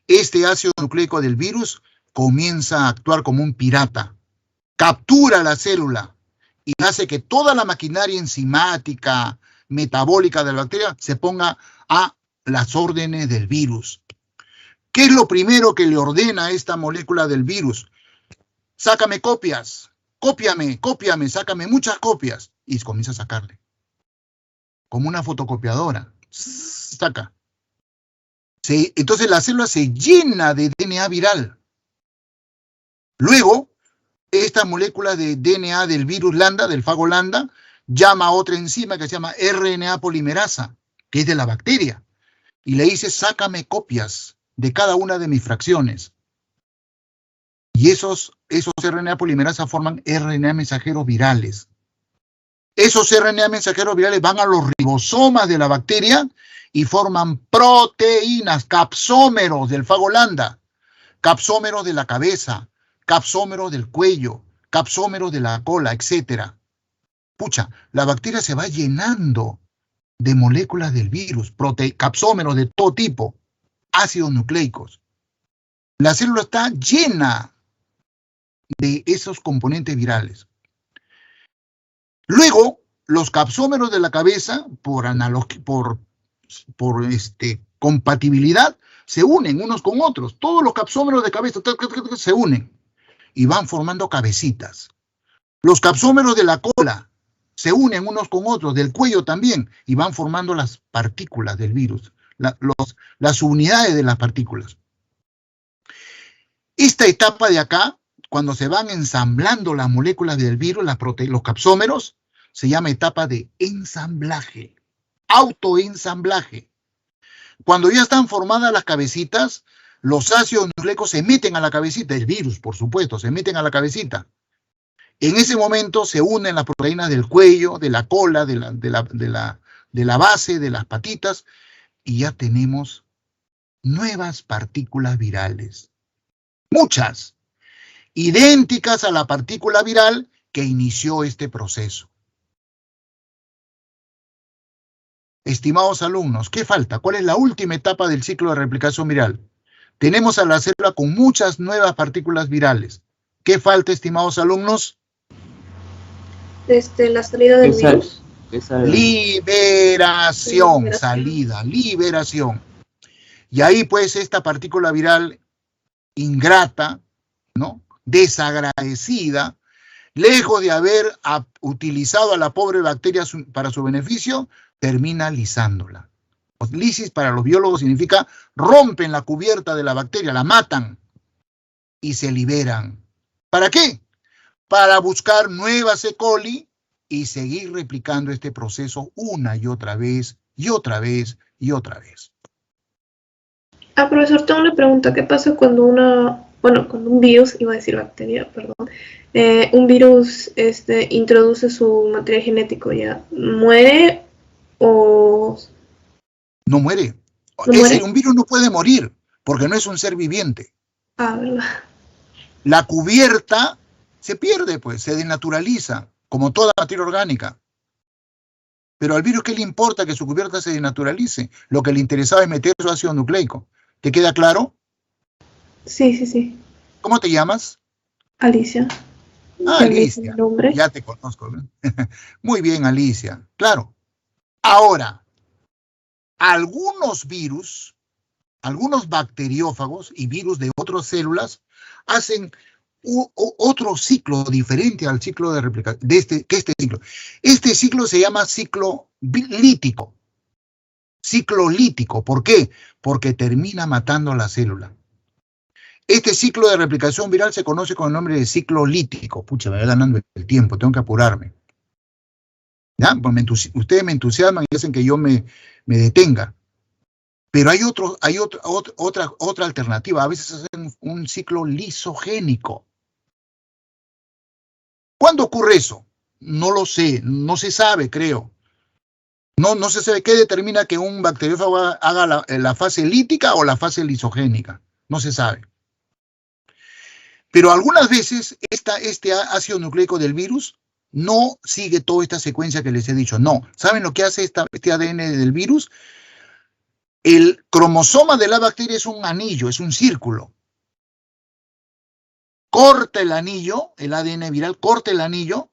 Este ácido nucleico del virus comienza a actuar como un pirata. Captura la célula y hace que toda la maquinaria enzimática, metabólica de la bacteria se ponga a las órdenes del virus. ¿Qué es lo primero que le ordena a esta molécula del virus? Sácame copias, cópiame, sácame muchas copias. Y comienza a sacarle. Como una fotocopiadora. Saca. Entonces la célula se llena de DNA viral. Luego, esta molécula de DNA del virus lambda, del fago lambda, llama a otra enzima que se llama RNA polimerasa, que es de la bacteria. Y le dice, sácame copias de cada una de mis fracciones. Y esos RNA polimerasa forman RNA mensajeros virales. Esos RNA mensajeros virales van a los ribosomas de la bacteria y forman proteínas, capsómeros del fago lambda, capsómeros de la cabeza, capsómeros del cuello, capsómeros de la cola, etc. Pucha, la bacteria se va llenando de moléculas del virus, capsómeros de todo tipo, ácidos nucleicos. La célula está llena de esos componentes virales. Luego, los capsómeros de la cabeza, por compatibilidad, se unen unos con otros. Todos los capsómeros de cabeza se unen y van formando cabecitas. Los capsómeros de la cola se unen unos con otros, del cuello también, y van formando las partículas del virus, las unidades de las partículas. Esta etapa de acá, cuando se van ensamblando las moléculas del virus, los capsómeros, se llama etapa de ensamblaje, autoensamblaje. Cuando ya están formadas las cabecitas, los ácidos nucleicos se meten a la cabecita, el virus, por supuesto, se meten a la cabecita. En ese momento se unen las proteínas del cuello, de la cola, de la base, de las patitas, y ya tenemos nuevas partículas virales. Muchas, idénticas a la partícula viral que inició este proceso. Estimados alumnos, ¿qué falta? ¿Cuál es la última etapa del ciclo de replicación viral? Tenemos a la célula con muchas nuevas partículas virales. ¿Qué falta, estimados alumnos? La salida del virus. Liberación, salida, liberación. Y ahí pues esta partícula viral ingrata, ¿no? Desagradecida, lejos de haber utilizado a la pobre bacteria para su beneficio, termina lisándola. Lisis para los biólogos significa rompen la cubierta de la bacteria, la matan y se liberan. ¿Para qué? Para buscar nuevas E. coli y seguir replicando este proceso una y otra vez, y otra vez, y otra vez. Profesor, tengo una pregunta. ¿Qué pasa cuando cuando un virus, iba a decir bacteria, perdón, un virus introduce su material genético, ya muere o...? No muere. ¿No muere? Un virus no puede morir porque no es un ser viviente. ¿Verdad? La cubierta se pierde, pues, se denaturaliza, como toda materia orgánica. Pero al virus, ¿qué le importa que su cubierta se denaturalice? Lo que le interesaba es meter su ácido nucleico. ¿Te queda claro? Sí. ¿Cómo te llamas? Alicia. Alicia. Ya te conozco, ¿no? Muy bien, Alicia. Claro. Ahora, algunos virus, algunos bacteriófagos y virus de otras células hacen otro ciclo diferente al ciclo de replicación, este ciclo. Este ciclo se llama ciclo lítico. Ciclo lítico. ¿Por qué? Porque termina matando a la célula. Este ciclo de replicación viral se conoce con el nombre de ciclo lítico. Pucha, me va ganando el tiempo, tengo que apurarme. ¿Ya? Pues ustedes me entusiasman y hacen que yo me detenga. Pero hay otra alternativa. A veces hacen un ciclo lisogénico. ¿Cuándo ocurre eso? No lo sé, no se sabe, creo. No se sabe qué determina que un bacteriófago haga la fase lítica o la fase lisogénica. No se sabe. Pero algunas veces este ácido nucleico del virus no sigue toda esta secuencia que les he dicho. No. ¿Saben lo que hace este ADN del virus? El cromosoma de la bacteria es un anillo, es un círculo. Corta el anillo, el ADN viral corta el anillo,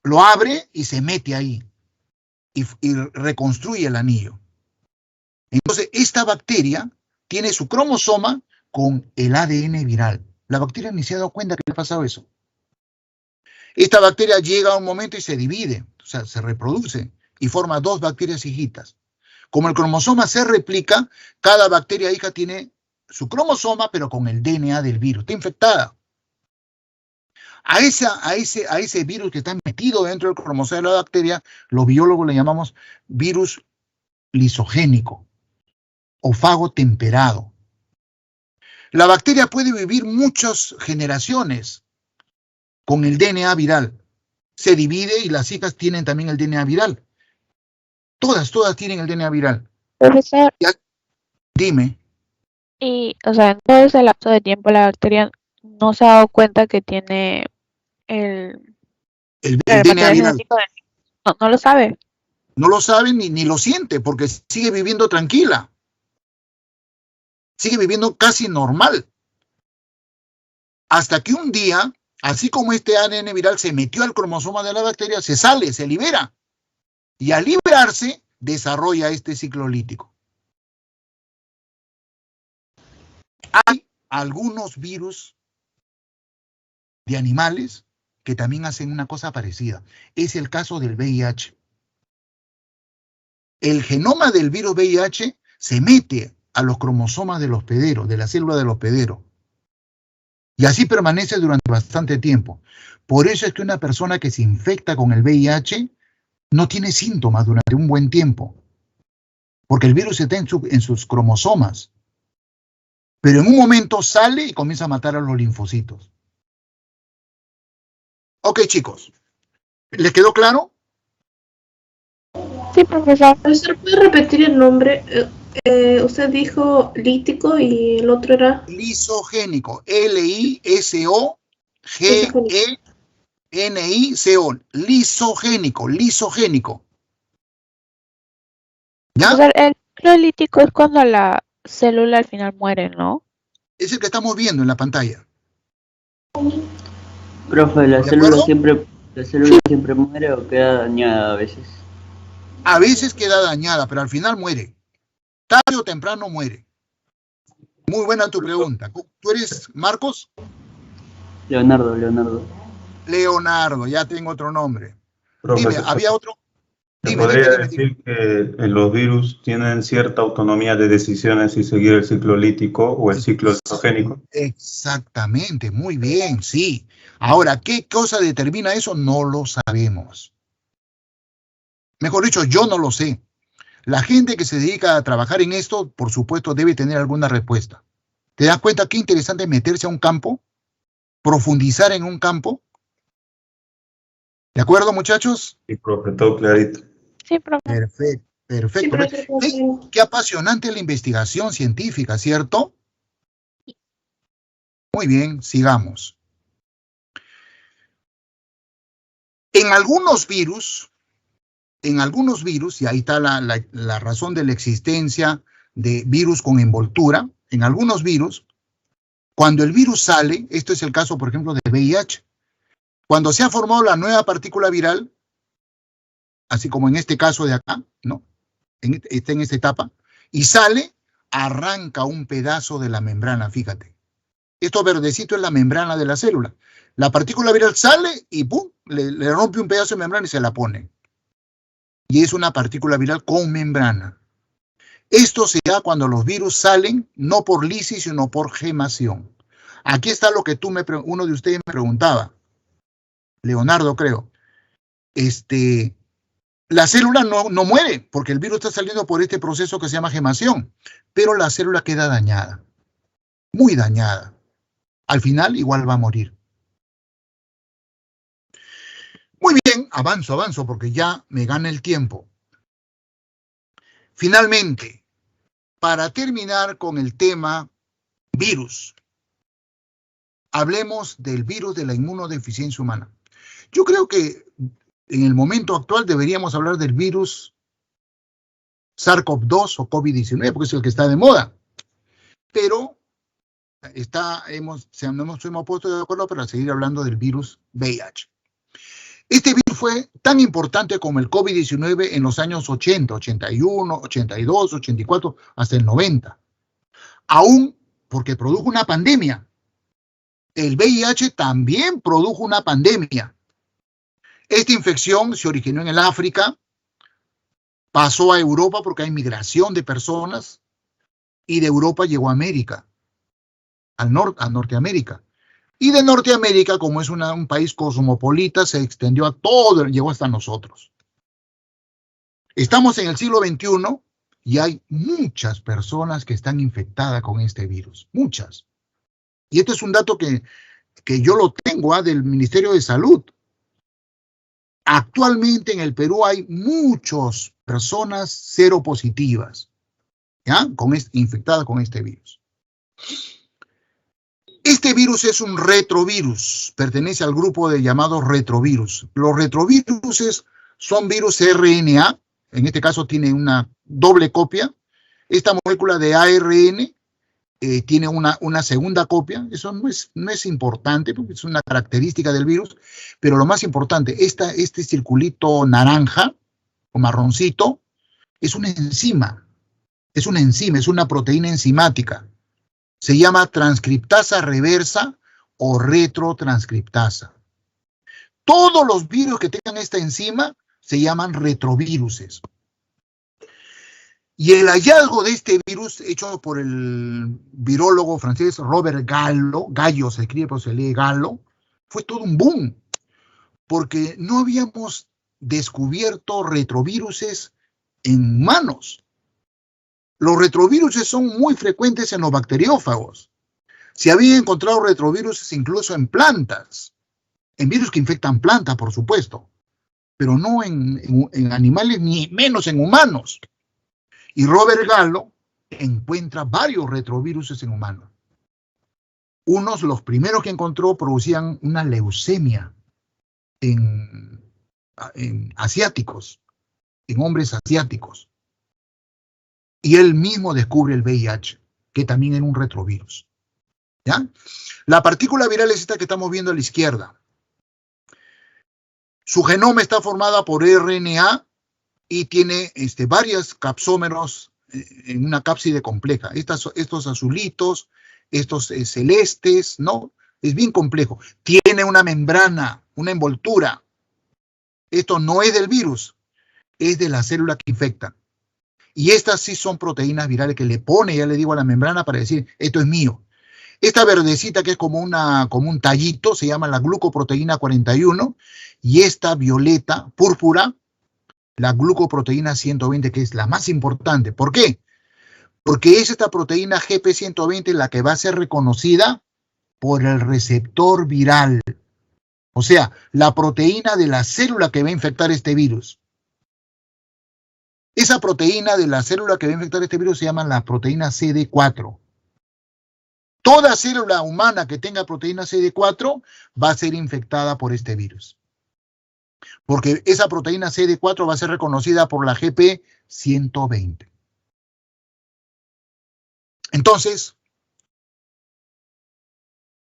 lo abre y se mete ahí. Y reconstruye el anillo. Entonces, esta bacteria tiene su cromosoma con el ADN viral. La bacteria ni se ha dado cuenta que le ha pasado eso. Esta bacteria llega a un momento y se divide, o sea, se reproduce y forma 2 bacterias hijitas. Como el cromosoma se replica, cada bacteria hija tiene su cromosoma, pero con el DNA del virus. Está infectada. A ese virus que está metido dentro del cromosoma de la bacteria, los biólogos le llamamos virus lisogénico o fago temperado. La bacteria puede vivir muchas generaciones con el DNA viral. Se divide y las hijas tienen también el DNA viral. Todas tienen el DNA viral. Profesor, Dime. y, o sea, en todo ese lapso de tiempo la bacteria no se ha dado cuenta que tiene el DNA material viral. genético no lo sabe. No lo sabe ni lo siente porque sigue viviendo tranquila. Sigue viviendo casi normal. Hasta que un día, así como este ADN viral se metió al cromosoma de la bacteria, se sale, se libera. Y al liberarse, desarrolla este ciclo lítico. Hay algunos virus de animales que también hacen una cosa parecida. Es el caso del VIH. El genoma del virus VIH se mete a los cromosomas del hospedero, de la célula del hospedero. Y así permanece durante bastante tiempo. Por eso es que una persona que se infecta con el VIH no tiene síntomas durante un buen tiempo. Porque el virus está en sus cromosomas. Pero en un momento sale y comienza a matar a los linfocitos. Ok, chicos. ¿Les quedó claro? Sí, profesor. Profesor, ¿puede repetir el nombre? Usted dijo lítico y el otro era... Lisogénico. L-I-S-O-G-E-N-I-C-O. Lisogénico. ¿Ya? Profesor, el ciclo lítico es cuando la célula al final muere, ¿no? Es el que estamos viendo en la pantalla. Profe, ¿De acuerdo? ¿la célula siempre muere o queda dañada a veces? A veces queda dañada, pero al final muere. Tarde o temprano muere. Muy buena tu pregunta. ¿Tú eres Marcos? Leonardo. Leonardo, ya tengo otro nombre. Profesor, Dime, ¿había otro? ¿se Dime. podría decir que los virus tienen cierta autonomía de decisiones si seguir el ciclo lítico o el ciclo lisogénico? Exactamente, muy bien, sí. Ahora, ¿qué cosa determina eso? No lo sabemos. Mejor dicho, yo no lo sé. La gente que se dedica a trabajar en esto, por supuesto, debe tener alguna respuesta. ¿Te das cuenta qué interesante meterse a un campo? Profundizar en un campo. ¿De acuerdo, muchachos? Sí, profe, todo clarito. Sí, profesor. Perfecto. Sí, profesor. Qué apasionante la investigación científica, ¿cierto? Muy bien, sigamos. En algunos virus, y ahí está la razón de la existencia de virus con envoltura, en algunos virus, cuando el virus sale, esto es el caso, por ejemplo, del VIH, cuando se ha formado la nueva partícula viral, así como en este caso de acá, ¿no? Está en esta etapa, y sale, arranca un pedazo de la membrana, fíjate. Esto verdecito es la membrana de la célula. La partícula viral sale y ¡pum! Le rompe un pedazo de membrana y se la pone. Y es una partícula viral con membrana. Esto se da cuando los virus salen no por lisis, sino por gemación. Aquí está lo que uno de ustedes me preguntaba. Leonardo, creo. La célula no muere, porque el virus está saliendo por este proceso que se llama gemación, pero la célula queda dañada, muy dañada. Al final igual va a morir. Bien, avanzo porque ya me gana el tiempo. Finalmente, para terminar con el tema virus, hablemos del virus de la inmunodeficiencia humana. Yo creo que en el momento actual deberíamos hablar del virus SARS-CoV-2 o COVID-19, porque es el que está de moda. Pero nos hemos puesto de acuerdo para seguir hablando del virus VIH. Este virus fue tan importante como el COVID-19 en los años 80, 81, 82, 84, hasta el 90. Aún porque produjo una pandemia. El VIH también produjo una pandemia. Esta infección se originó en el África, pasó a Europa porque hay migración de personas, y de Europa llegó a América, a Norteamérica. Y de Norteamérica, como es un país cosmopolita, se extendió a todo, llegó hasta nosotros. Estamos en el siglo XXI y hay muchas personas que están infectadas con este virus, muchas. Y este es un dato que yo lo tengo del Ministerio de Salud. Actualmente en el Perú hay muchas personas seropositivas, ¿ya? Infectadas con este virus. Este virus es un retrovirus, pertenece al grupo de llamados retrovirus. Los retrovirus son virus RNA, en este caso tiene una doble copia. Esta molécula de ARN tiene una segunda copia. Eso no es importante porque es una característica del virus, pero lo más importante, este circulito naranja o marroncito es una enzima. Es una proteína enzimática. Se llama transcriptasa reversa o retrotranscriptasa. Todos los virus que tengan esta enzima se llaman retroviruses. Y el hallazgo de este virus, hecho por el virólogo francés Robert Gallo, se escribe pero se lee Gallo, fue todo un boom, porque no habíamos descubierto retroviruses en humanos. Los retroviruses son muy frecuentes en los bacteriófagos. Se habían encontrado retroviruses incluso en plantas, en virus que infectan plantas, por supuesto, pero no en animales ni menos en humanos. Y Robert Gallo encuentra varios retroviruses en humanos. Los primeros que encontró, producían una leucemia en asiáticos, en hombres asiáticos. Y él mismo descubre el VIH, que también era un retrovirus. ¿Ya? La partícula viral es esta que estamos viendo a la izquierda. Su genoma está formada por RNA y tiene varios capsómeros en una cápside compleja. Estos azulitos, estos celestes, ¿no? Es bien complejo. Tiene una membrana, una envoltura. Esto no es del virus, es de la célula que infecta. Y estas sí son proteínas virales que le pone, ya le digo, a la membrana para decir, esto es mío. Esta verdecita que es como un tallito, se llama la glucoproteína 41, y esta violeta, púrpura, la glucoproteína 120, que es la más importante. ¿Por qué? Porque es esta proteína GP120 la que va a ser reconocida por el receptor viral. O sea, la proteína de la célula que va a infectar este virus. Esa proteína de la célula que va a infectar este virus se llama la proteína CD4. Toda célula humana que tenga proteína CD4 va a ser infectada por este virus. Porque esa proteína CD4 va a ser reconocida por la GP120. Entonces,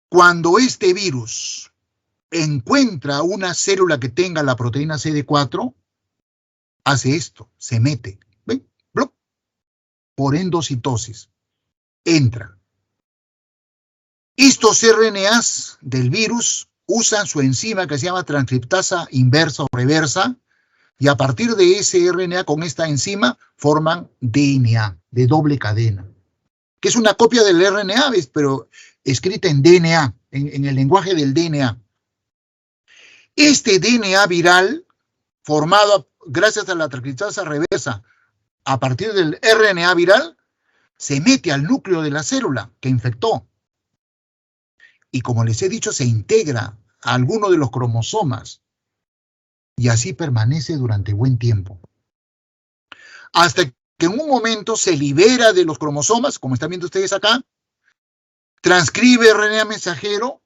cuando este virus encuentra una célula que tenga la proteína CD4, hace esto, se mete, ¿ven? ¡Blup! Por endocitosis. Entra. Estos RNAs del virus usan su enzima que se llama transcriptasa inversa o reversa, y a partir de ese RNA con esta enzima forman DNA de doble cadena, que es una copia del RNA, ¿ves? Pero escrita en DNA, en el lenguaje del DNA. Este DNA viral, formado gracias a la transcriptasa reversa, a partir del RNA viral, se mete al núcleo de la célula que infectó. Y como les he dicho, se integra a alguno de los cromosomas. y así permanece durante buen tiempo. Hasta que en un momento se libera de los cromosomas, como están viendo ustedes acá, transcribe RNA mensajero,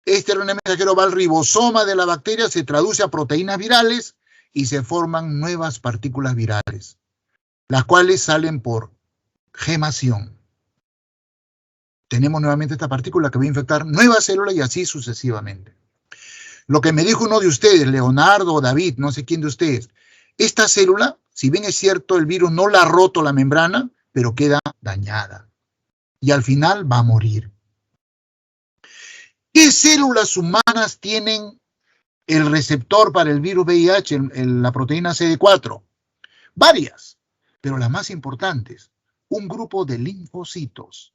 este RNA mensajero va al ribosoma de la bacteria, se traduce a proteínas virales y se forman nuevas partículas virales, las cuales salen por gemación. Tenemos nuevamente esta partícula que va a infectar nuevas células y así sucesivamente. Lo que me dijo uno de ustedes, Leonardo o David, no sé quién de ustedes, esta célula, si bien es cierto el virus no la ha roto la membrana, pero queda dañada y al final va a morir. ¿Qué células humanas tienen el receptor para el virus VIH, la proteína CD4? Varias, pero las más importantes, un grupo de linfocitos.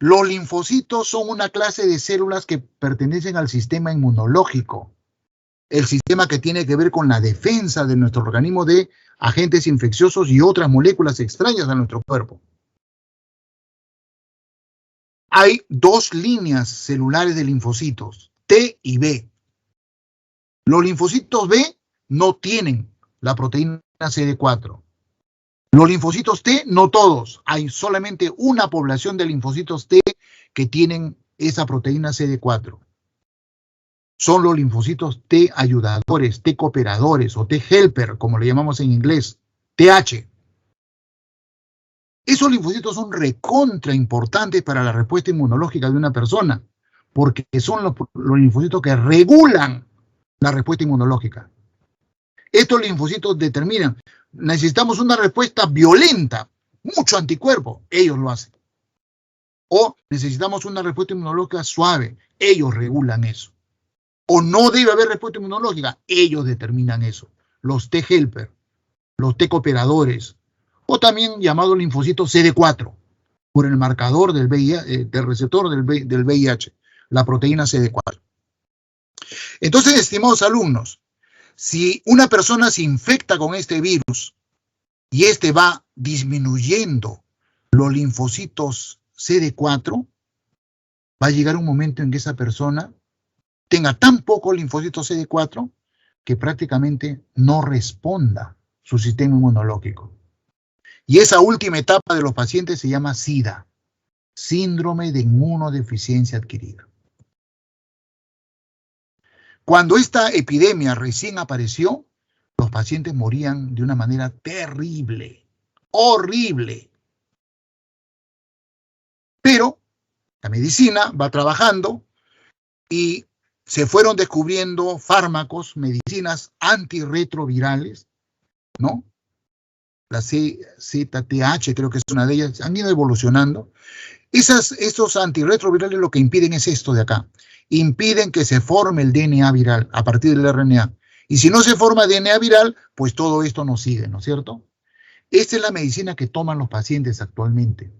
Los linfocitos son una clase de células que pertenecen al sistema inmunológico, el sistema que tiene que ver con la defensa de nuestro organismo de agentes infecciosos y otras moléculas extrañas a nuestro cuerpo. Hay dos líneas celulares de linfocitos, T y B. Los linfocitos B no tienen la proteína CD4. Los linfocitos T, no todos. Hay solamente una población de linfocitos T que tienen esa proteína CD4. Son los linfocitos T ayudadores, T cooperadores o T helper, como le llamamos en inglés, TH. Esos linfocitos son recontra importantes para la respuesta inmunológica de una persona, porque son los linfocitos que regulan la respuesta inmunológica. Estos linfocitos determinan, necesitamos una respuesta violenta, mucho anticuerpo, ellos lo hacen. O necesitamos una respuesta inmunológica suave, ellos regulan eso. O no debe haber respuesta inmunológica, ellos determinan eso. Los T helper, los T cooperadores, o también llamado linfocito CD4, por el marcador del receptor del VIH, la proteína CD4. Entonces, estimados alumnos, si una persona se infecta con este virus y este va disminuyendo los linfocitos CD4, va a llegar un momento en que esa persona tenga tan poco linfocito CD4 que prácticamente no responda su sistema inmunológico. Y esa última etapa de los pacientes se llama SIDA, síndrome de inmunodeficiencia adquirida. Cuando esta epidemia recién apareció, los pacientes morían de una manera terrible, horrible. Pero la medicina va trabajando y se fueron descubriendo fármacos, medicinas antirretrovirales, ¿no? La ZTH creo que es una de ellas, han ido evolucionando. Estos antirretrovirales lo que impiden es esto de acá. Impiden que se forme el DNA viral a partir del RNA. Y si no se forma DNA viral, pues todo esto no sigue, ¿no es cierto? Esta es la medicina que toman los pacientes actualmente,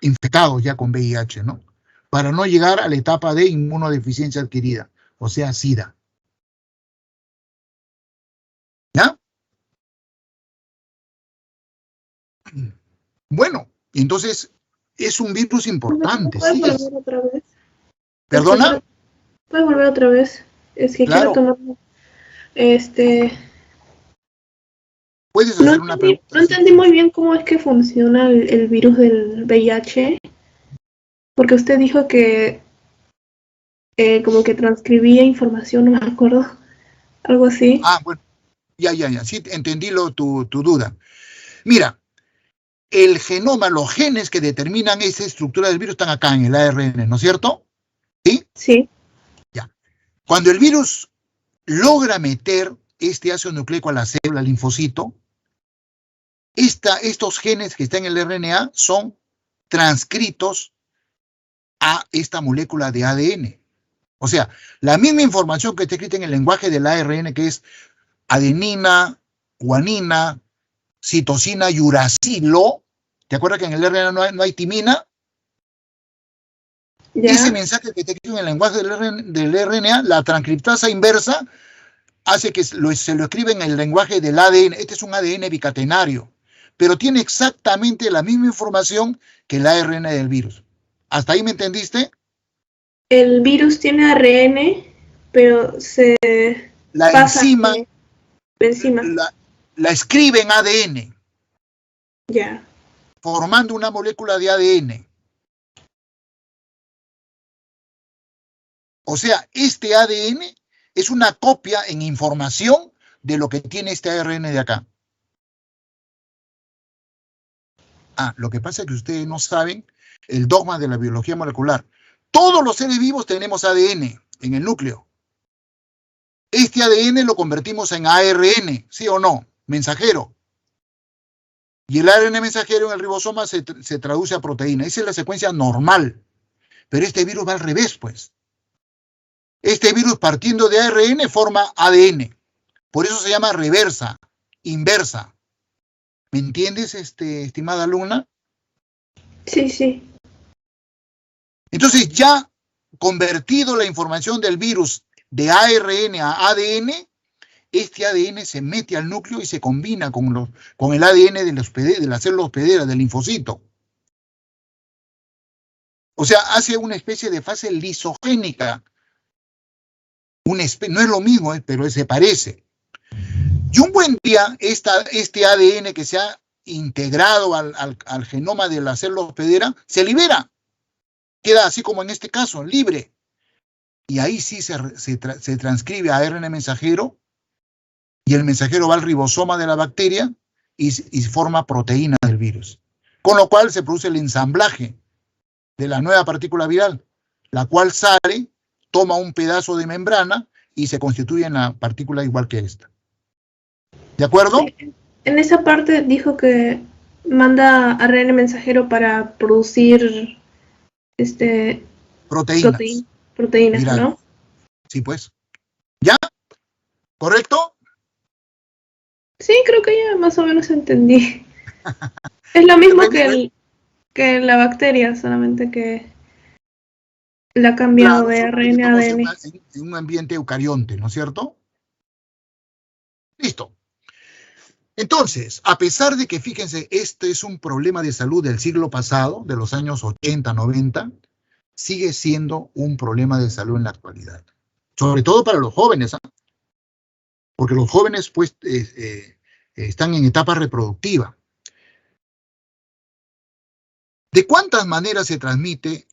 infectados ya con VIH, ¿no? Para no llegar a la etapa de inmunodeficiencia adquirida, o sea, SIDA. ¿Ya? Bueno, entonces es un virus importante. ¿Puedes ¿Sí? volver otra vez? ¿Perdona? ¿Puedes volver otra vez? Es que Claro. quiero tomar... Puedes No hacer una entendí, pregunta. no entendí muy bien cómo es que funciona el virus del VIH, porque usted dijo que como que transcribía información, no me acuerdo, algo así. Ah, bueno, ya, sí entendí tu duda. Mira, el genoma, los genes que determinan esa estructura del virus están acá en el ARN, ¿no es cierto? ¿Sí? Sí. Ya. Cuando el virus logra meter este ácido nucleico a la célula, al linfocito, estos genes que están en el RNA son transcritos a esta molécula de ADN. O sea, la misma información que está escrita en el lenguaje del ARN, que es adenina, guanina, citosina y uracilo. ¿Te acuerdas que en el RNA no hay timina? ¿Ya? Ese mensaje que está escrito en el lenguaje del RNA, la transcriptasa inversa, hace que se lo escribe en el lenguaje del ADN. Este es un ADN bicatenario, pero tiene exactamente la misma información que el ARN del virus. ¿Hasta ahí me entendiste? El virus tiene ARN pero se La pasa enzima la enzima. la escribe en ADN, Ya. formando una molécula de ADN. O sea, este ADN es una copia en información de lo que tiene este ARN de acá. Lo que pasa es que ustedes no saben el dogma de la biología molecular. Todos los seres vivos tenemos ADN en el núcleo. Este ADN lo convertimos en ARN, ¿sí o no? Mensajero. Y el ARN mensajero en el ribosoma se traduce a proteína. Esa es la secuencia normal. Pero este virus va al revés, pues. Este virus, partiendo de ARN, forma ADN. Por eso se llama reversa, inversa. ¿Me entiendes, estimada alumna? Sí, sí. Entonces, ya convertido la información del virus de ARN a ADN, este ADN se mete al núcleo y se combina con el ADN de la célula hospedera, del linfocito. O sea, hace una especie de fase lisogénica. No es lo mismo, pero se parece. Y un buen día, este ADN que se ha integrado al genoma de la célula hospedera, se libera. Queda así como en este caso, libre. Y ahí sí se transcribe a ARN mensajero, y el mensajero va al ribosoma de la bacteria y forma proteína del virus. Con lo cual se produce el ensamblaje de la nueva partícula viral, la cual sale, toma un pedazo de membrana y se constituye en la partícula igual que esta. ¿De acuerdo? Sí. En esa parte dijo que manda ARN mensajero para producir Proteínas. proteínas, Viral. ¿no? Sí, pues. ¿Ya? ¿Correcto? Sí, creo que ya más o menos entendí. Es lo mismo que la bacteria, solamente que la ha cambiado de ARN a ADN. En un ambiente eucarionte, ¿no es cierto? Listo. Entonces, a pesar de que, fíjense, este es un problema de salud del siglo pasado, de los años 80, 90, sigue siendo un problema de salud en la actualidad. Sobre todo para los jóvenes, ¿eh? Porque los jóvenes, pues, están en etapa reproductiva. ¿De cuántas maneras se transmite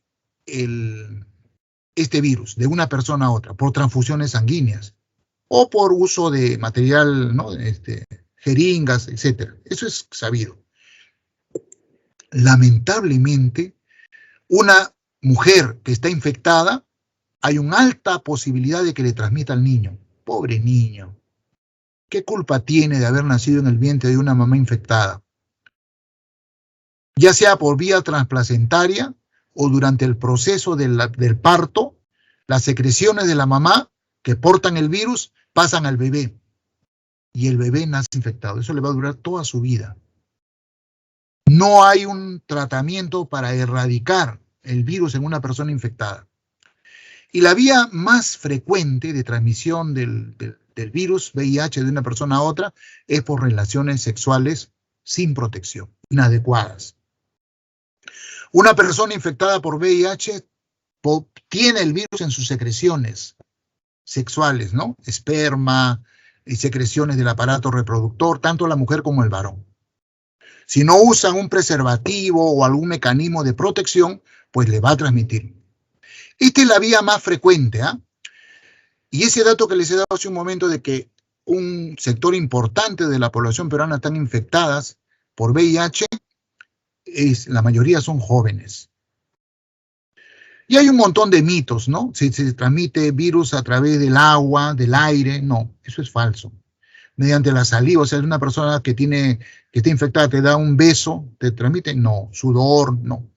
este virus de una persona a otra? Por transfusiones sanguíneas o por uso de material, ¿no? Jeringas, etc. Eso es sabido. Lamentablemente, una mujer que está infectada, hay una alta posibilidad de que le transmita al niño. Pobre niño. ¿Qué culpa tiene de haber nacido en el vientre de una mamá infectada? Ya sea por vía transplacentaria o durante el proceso del parto, las secreciones de la mamá que portan el virus pasan al bebé. Y el bebé nace infectado. Eso le va a durar toda su vida. No hay un tratamiento para erradicar el virus en una persona infectada. Y la vía más frecuente de transmisión del virus VIH de una persona a otra es por relaciones sexuales sin protección, inadecuadas. Una persona infectada por VIH tiene el virus en sus secreciones sexuales, ¿no? Esperma y secreciones del aparato reproductor, tanto la mujer como el varón. Si no usan un preservativo o algún mecanismo de protección, pues le va a transmitir. Esta es la vía más frecuente, ¿ah? Y ese dato que les he dado hace un momento de que un sector importante de la población peruana están infectadas por VIH, la mayoría son jóvenes. Y hay un montón de mitos, ¿no? Si se transmite virus a través del agua, del aire, no, eso es falso. Mediante la saliva, o sea, una persona que está infectada te da un beso, te transmite, no. Sudor, no.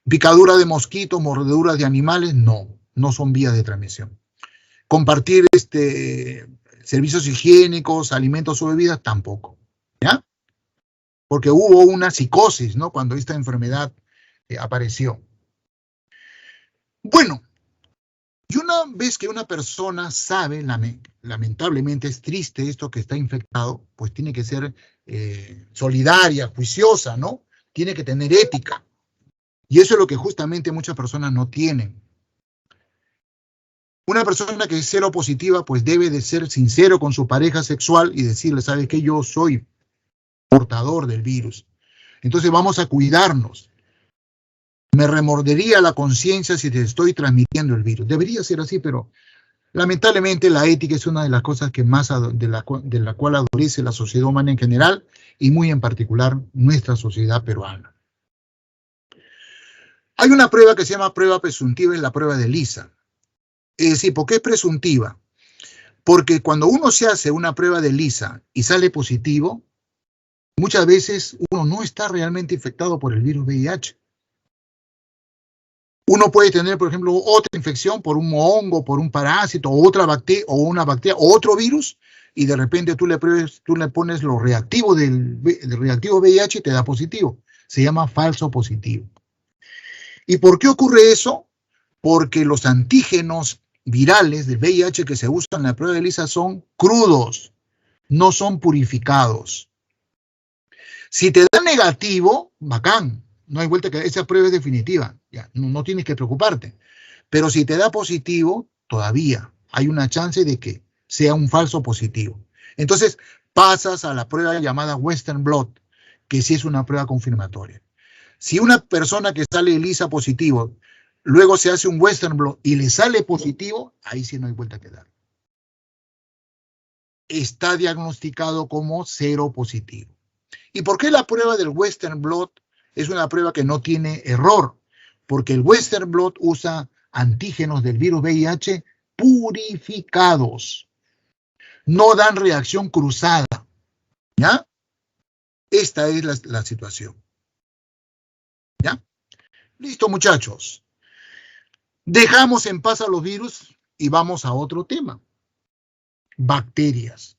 Picadura de mosquitos, mordeduras de animales, no son vías de transmisión. Compartir servicios higiénicos, alimentos o bebidas, tampoco, ¿ya? Porque hubo una psicosis, ¿no? Cuando esta enfermedad apareció. Bueno, y una vez que una persona sabe, lamentablemente es triste esto que está infectado, pues tiene que ser solidaria, juiciosa, ¿no? Tiene que tener ética. Y eso es lo que justamente muchas personas no tienen. Una persona que es seropositiva, pues debe de ser sincero con su pareja sexual y decirle, ¿sabes qué? Yo soy portador del virus. Entonces vamos a cuidarnos. Me remordería la conciencia si te estoy transmitiendo el virus. Debería ser así, pero lamentablemente la ética es una de las cosas que más de la cual adolece la sociedad humana en general y muy en particular nuestra sociedad peruana. Hay una prueba que se llama prueba presuntiva, es la prueba de ELISA. Es decir, ¿por qué es presuntiva? Porque cuando uno se hace una prueba de ELISA y sale positivo, muchas veces uno no está realmente infectado por el virus VIH. Uno puede tener, por ejemplo, otra infección por un hongo, por un parásito, o otra bacteria, o una bacteria, o otro virus, y de repente tú le pones lo reactivo del reactivo VIH y te da positivo. Se llama falso positivo. ¿Y por qué ocurre eso? Porque los antígenos virales del VIH que se usan en la prueba de ELISA son crudos, no son purificados. Si te da negativo, bacán, no hay vuelta, que esa prueba es definitiva, ya, no tienes que preocuparte. Pero si te da positivo, todavía hay una chance de que sea un falso positivo. Entonces pasas a la prueba llamada Western Blot, que sí es una prueba confirmatoria. Si una persona que sale ELISA positivo, luego se hace un Western Blot y le sale positivo, ahí sí no hay vuelta que dar. Está diagnosticado como seropositivo. ¿Y por qué la prueba del Western Blot es una prueba que no tiene error? Porque el Western Blot usa antígenos del virus VIH purificados. No dan reacción cruzada. ¿Ya? Esta es la situación. ¿Ya? Listo, muchachos. Dejamos en paz a los virus y vamos a otro tema. Bacterias.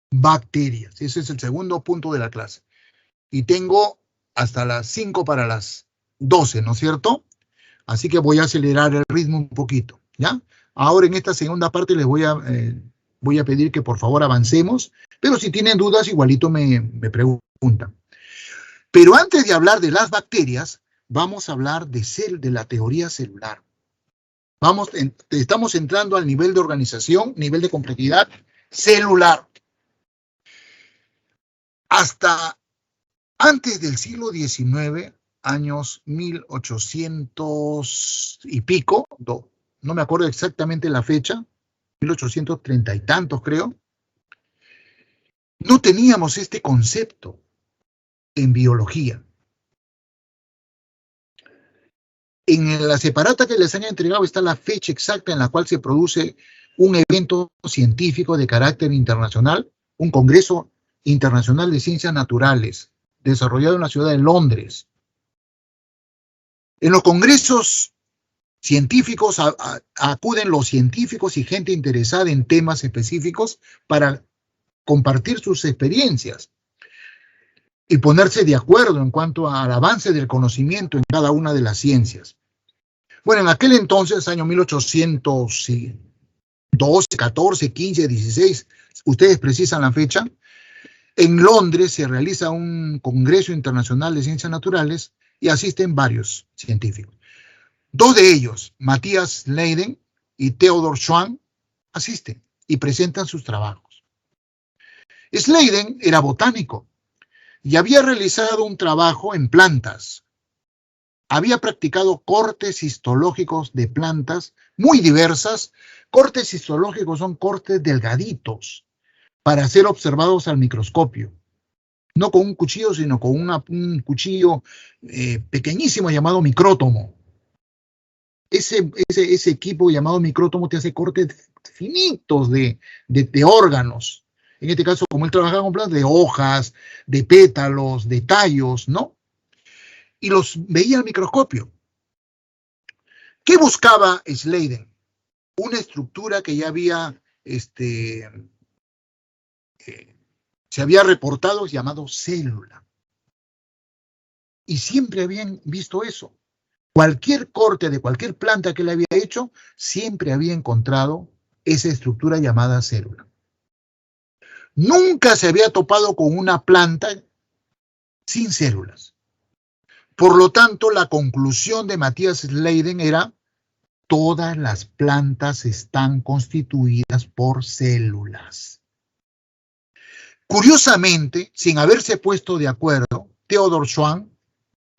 Bacterias. Ese es el segundo punto de la clase. Y tengo hasta las 5 para las 12, ¿no es cierto? Así que voy a acelerar el ritmo un poquito, ¿ya? Ahora en esta segunda parte les voy a pedir que por favor avancemos, pero si tienen dudas igualito me preguntan. Pero antes de hablar de las bacterias, vamos a hablar de la teoría celular. Estamos entrando al nivel de organización, nivel de complejidad celular. Hasta antes del siglo XIX, años 1800 y pico, no me acuerdo exactamente la fecha, 1830 y tantos creo, no teníamos este concepto en biología. En la separata que les han entregado está la fecha exacta en la cual se produce un evento científico de carácter internacional, un congreso internacional de ciencias naturales, desarrollado en la ciudad de Londres. En los congresos científicos acuden los científicos y gente interesada en temas específicos para compartir sus experiencias y ponerse de acuerdo en cuanto al avance del conocimiento en cada una de las ciencias. Bueno, en aquel entonces, año 1812, 14, 15, 16, ustedes precisan la fecha, en Londres se realiza un congreso internacional de ciencias naturales y asisten varios científicos. Dos de ellos, Matthias Leiden y Theodor Schwann, asisten y presentan sus trabajos. Leiden era botánico y había realizado un trabajo en plantas. Había practicado cortes histológicos de plantas muy diversas. Cortes histológicos son cortes delgaditos para ser observados al microscopio. No con un cuchillo, sino con un cuchillo pequeñísimo llamado micrótomo. Ese equipo llamado micrótomo te hace cortes finitos de órganos. En este caso, como él trabajaba con plantas, de hojas, de pétalos, de tallos, ¿no? Y los veía al microscopio. ¿Qué buscaba Leiden? Una estructura que ya había, se había reportado, llamado célula. Y siempre habían visto eso. Cualquier corte de cualquier planta que él había hecho, siempre había encontrado esa estructura llamada célula. Nunca se había topado con una planta sin células. Por lo tanto, la conclusión de Matthias Leiden era todas las plantas están constituidas por células. Curiosamente, sin haberse puesto de acuerdo, Theodor Schwann,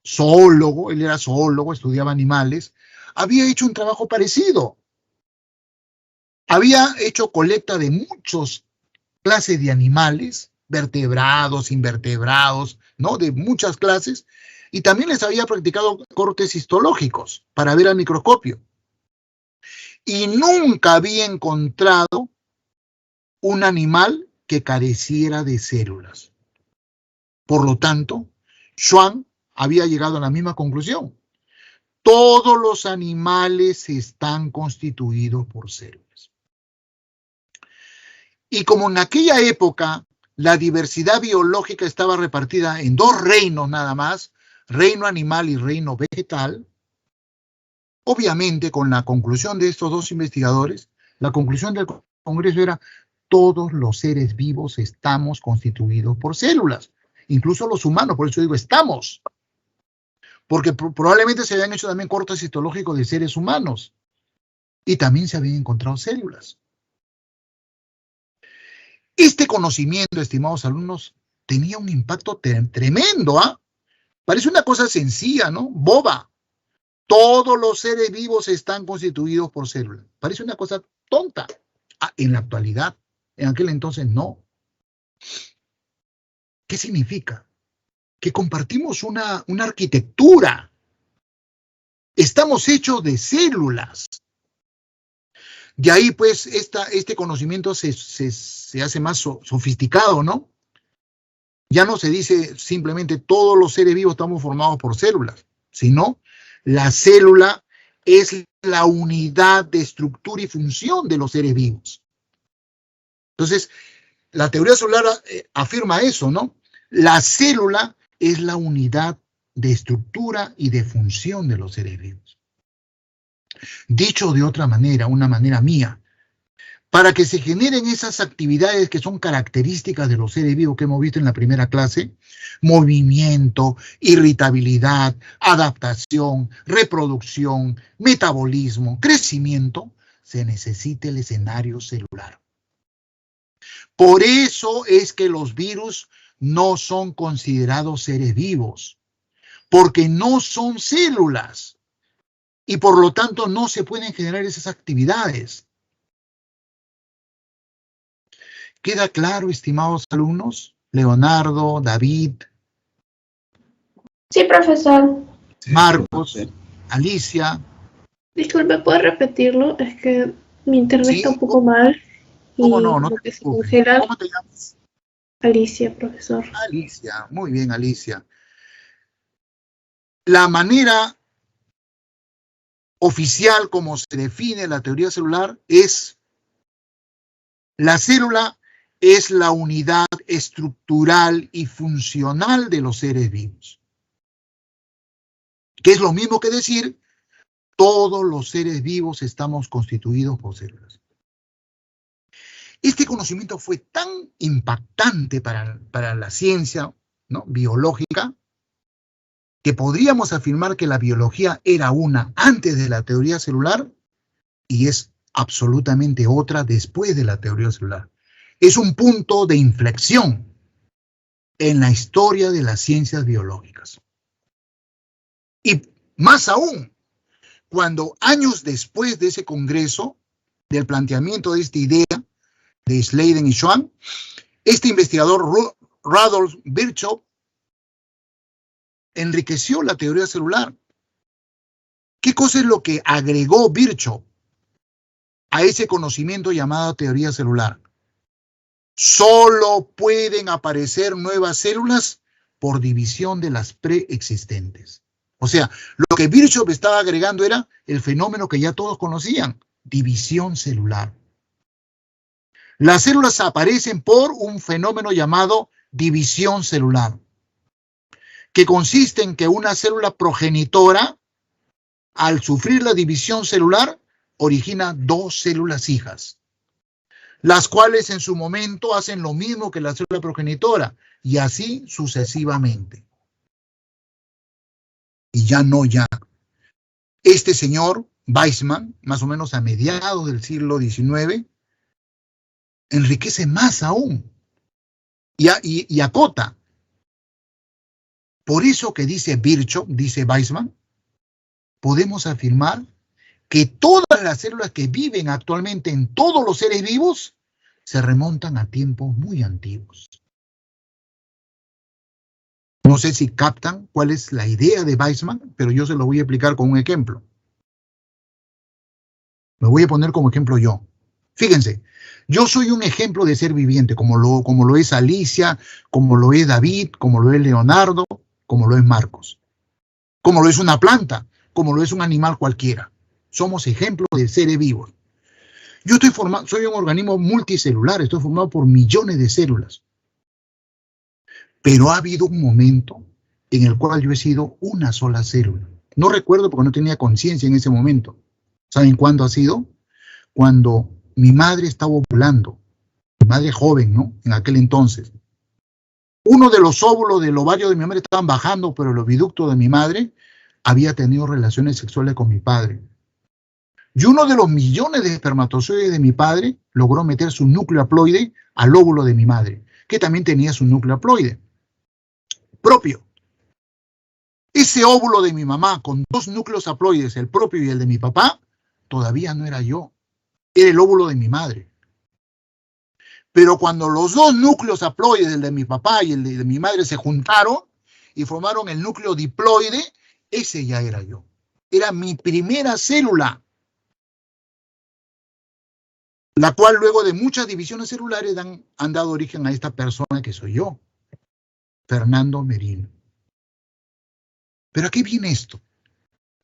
zoólogo, él era zoólogo, estudiaba animales, había hecho un trabajo parecido. Había hecho colecta de muchas clases de animales, vertebrados, invertebrados, ¿no? De muchas clases, y también les había practicado cortes histológicos para ver al microscopio. Y nunca había encontrado un animal que careciera de células. Por lo tanto, Schwann había llegado a la misma conclusión. Todos los animales están constituidos por células. Y como en aquella época la diversidad biológica estaba repartida en dos reinos nada más, reino animal y reino vegetal, obviamente con la conclusión de estos dos investigadores, la conclusión del Congreso era: todos los seres vivos estamos constituidos por células, incluso los humanos, por eso digo estamos. Porque probablemente se habían hecho también cortes histológicos de seres humanos y también se habían encontrado células. Este conocimiento, estimados alumnos, tenía un impacto tremendo, ¿ah? Parece una cosa sencilla, ¿no? Boba. Todos los seres vivos están constituidos por células. Parece una cosa tonta. Ah, en la actualidad, en aquel entonces no. ¿Qué significa? Que compartimos una arquitectura. Estamos hechos de células. De ahí, pues, este conocimiento se hace más sofisticado, ¿no? Ya no se dice simplemente todos los seres vivos estamos formados por células, sino la célula es la unidad de estructura y función de los seres vivos. Entonces, la teoría celular afirma eso, ¿no? La célula es la unidad de estructura y de función de los seres vivos. Dicho de otra manera, una manera mía, para que se generen esas actividades que son características de los seres vivos que hemos visto en la primera clase, movimiento, irritabilidad, adaptación, reproducción, metabolismo, crecimiento, se necesita el escenario celular. Por eso es que los virus no son considerados seres vivos, porque no son células y por lo tanto no se pueden generar esas actividades. ¿Queda claro, estimados alumnos? Leonardo, David. Sí, profesor. Marcos, Alicia. Disculpe, ¿puedo repetirlo? Es que mi internet Sí. está un poco mal. ¿Cómo y no? No como te que se preocupes. congela. ¿Cómo te llamas? Alicia, profesor. Alicia. Muy bien, Alicia. La manera oficial como se define la teoría celular es: la célula es la unidad estructural y funcional de los seres vivos. Que es lo mismo que decir, todos los seres vivos estamos constituidos por células. Este conocimiento fue tan impactante para la ciencia, ¿no?, biológica, que podríamos afirmar que la biología era una antes de la teoría celular y es absolutamente otra después de la teoría celular. Es un punto de inflexión en la historia de las ciencias biológicas. Y más aún, cuando años después de ese congreso, del planteamiento de esta idea de Schleiden y Schwann, este investigador Rudolf Virchow enriqueció la teoría celular. ¿Qué cosa es lo que agregó Virchow a ese conocimiento llamado teoría celular? Solo pueden aparecer nuevas células por división de las preexistentes. O sea, lo que Virchow estaba agregando era el fenómeno que ya todos conocían, división celular. Las células aparecen por un fenómeno llamado división celular, que consiste en que una célula progenitora, al sufrir la división celular, origina dos células hijas, las cuales en su momento hacen lo mismo que la célula progenitora, y así sucesivamente. Y ya. Este señor, Weizmann, más o menos a mediados del siglo XIX, enriquece más aún y acota. Por eso que dice Virchow, dice Weizmann, podemos afirmar que todas las células que viven actualmente en todos los seres vivos se remontan a tiempos muy antiguos. No sé si captan cuál es la idea de Weizmann, pero yo se lo voy a explicar con un ejemplo. Me voy a poner como ejemplo yo. Fíjense, yo soy un ejemplo de ser viviente, como lo es Alicia, como lo es David, como lo es Leonardo, como lo es Marcos. Como lo es una planta, como lo es un animal cualquiera. Somos ejemplos de seres vivos. Yo soy un organismo multicelular, estoy formado por millones de células. Pero ha habido un momento en el cual yo he sido una sola célula. No recuerdo porque no tenía conciencia en ese momento. ¿Saben cuándo ha sido? Cuando mi madre estaba ovulando. Mi madre joven, ¿no? En aquel entonces. Uno de los óvulos del ovario de mi madre estaban bajando por el oviducto de mi madre. Había tenido relaciones sexuales con mi padre. Y uno de los millones de espermatozoides de mi padre logró meter su núcleo haploide al óvulo de mi madre, que también tenía su núcleo haploide propio. Ese óvulo de mi mamá con dos núcleos haploides, el propio y el de mi papá, todavía no era yo. Era el óvulo de mi madre. Pero cuando los dos núcleos haploides, el de mi papá y el de mi madre, se juntaron y formaron el núcleo diploide, ese ya era yo. Era mi primera célula, la cual luego de muchas divisiones celulares han dado origen a esta persona que soy yo, Fernando Merino. ¿Pero a qué viene esto?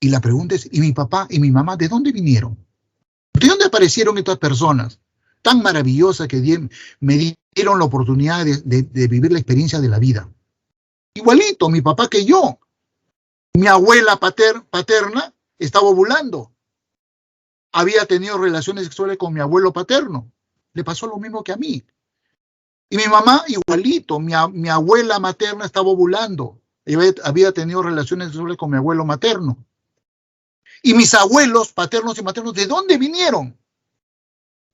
Y la pregunta es, ¿y mi papá y mi mamá de dónde vinieron? ¿De dónde aparecieron estas personas tan maravillosas que me dieron la oportunidad de vivir la experiencia de la vida? Igualito, mi papá que yo. Mi abuela paterna estaba ovulando. Había tenido relaciones sexuales con mi abuelo paterno. Le pasó lo mismo que a mí. Y mi mamá igualito. Mi abuela materna estaba ovulando. Había tenido relaciones sexuales con mi abuelo materno. Y mis abuelos paternos y maternos, ¿de dónde vinieron?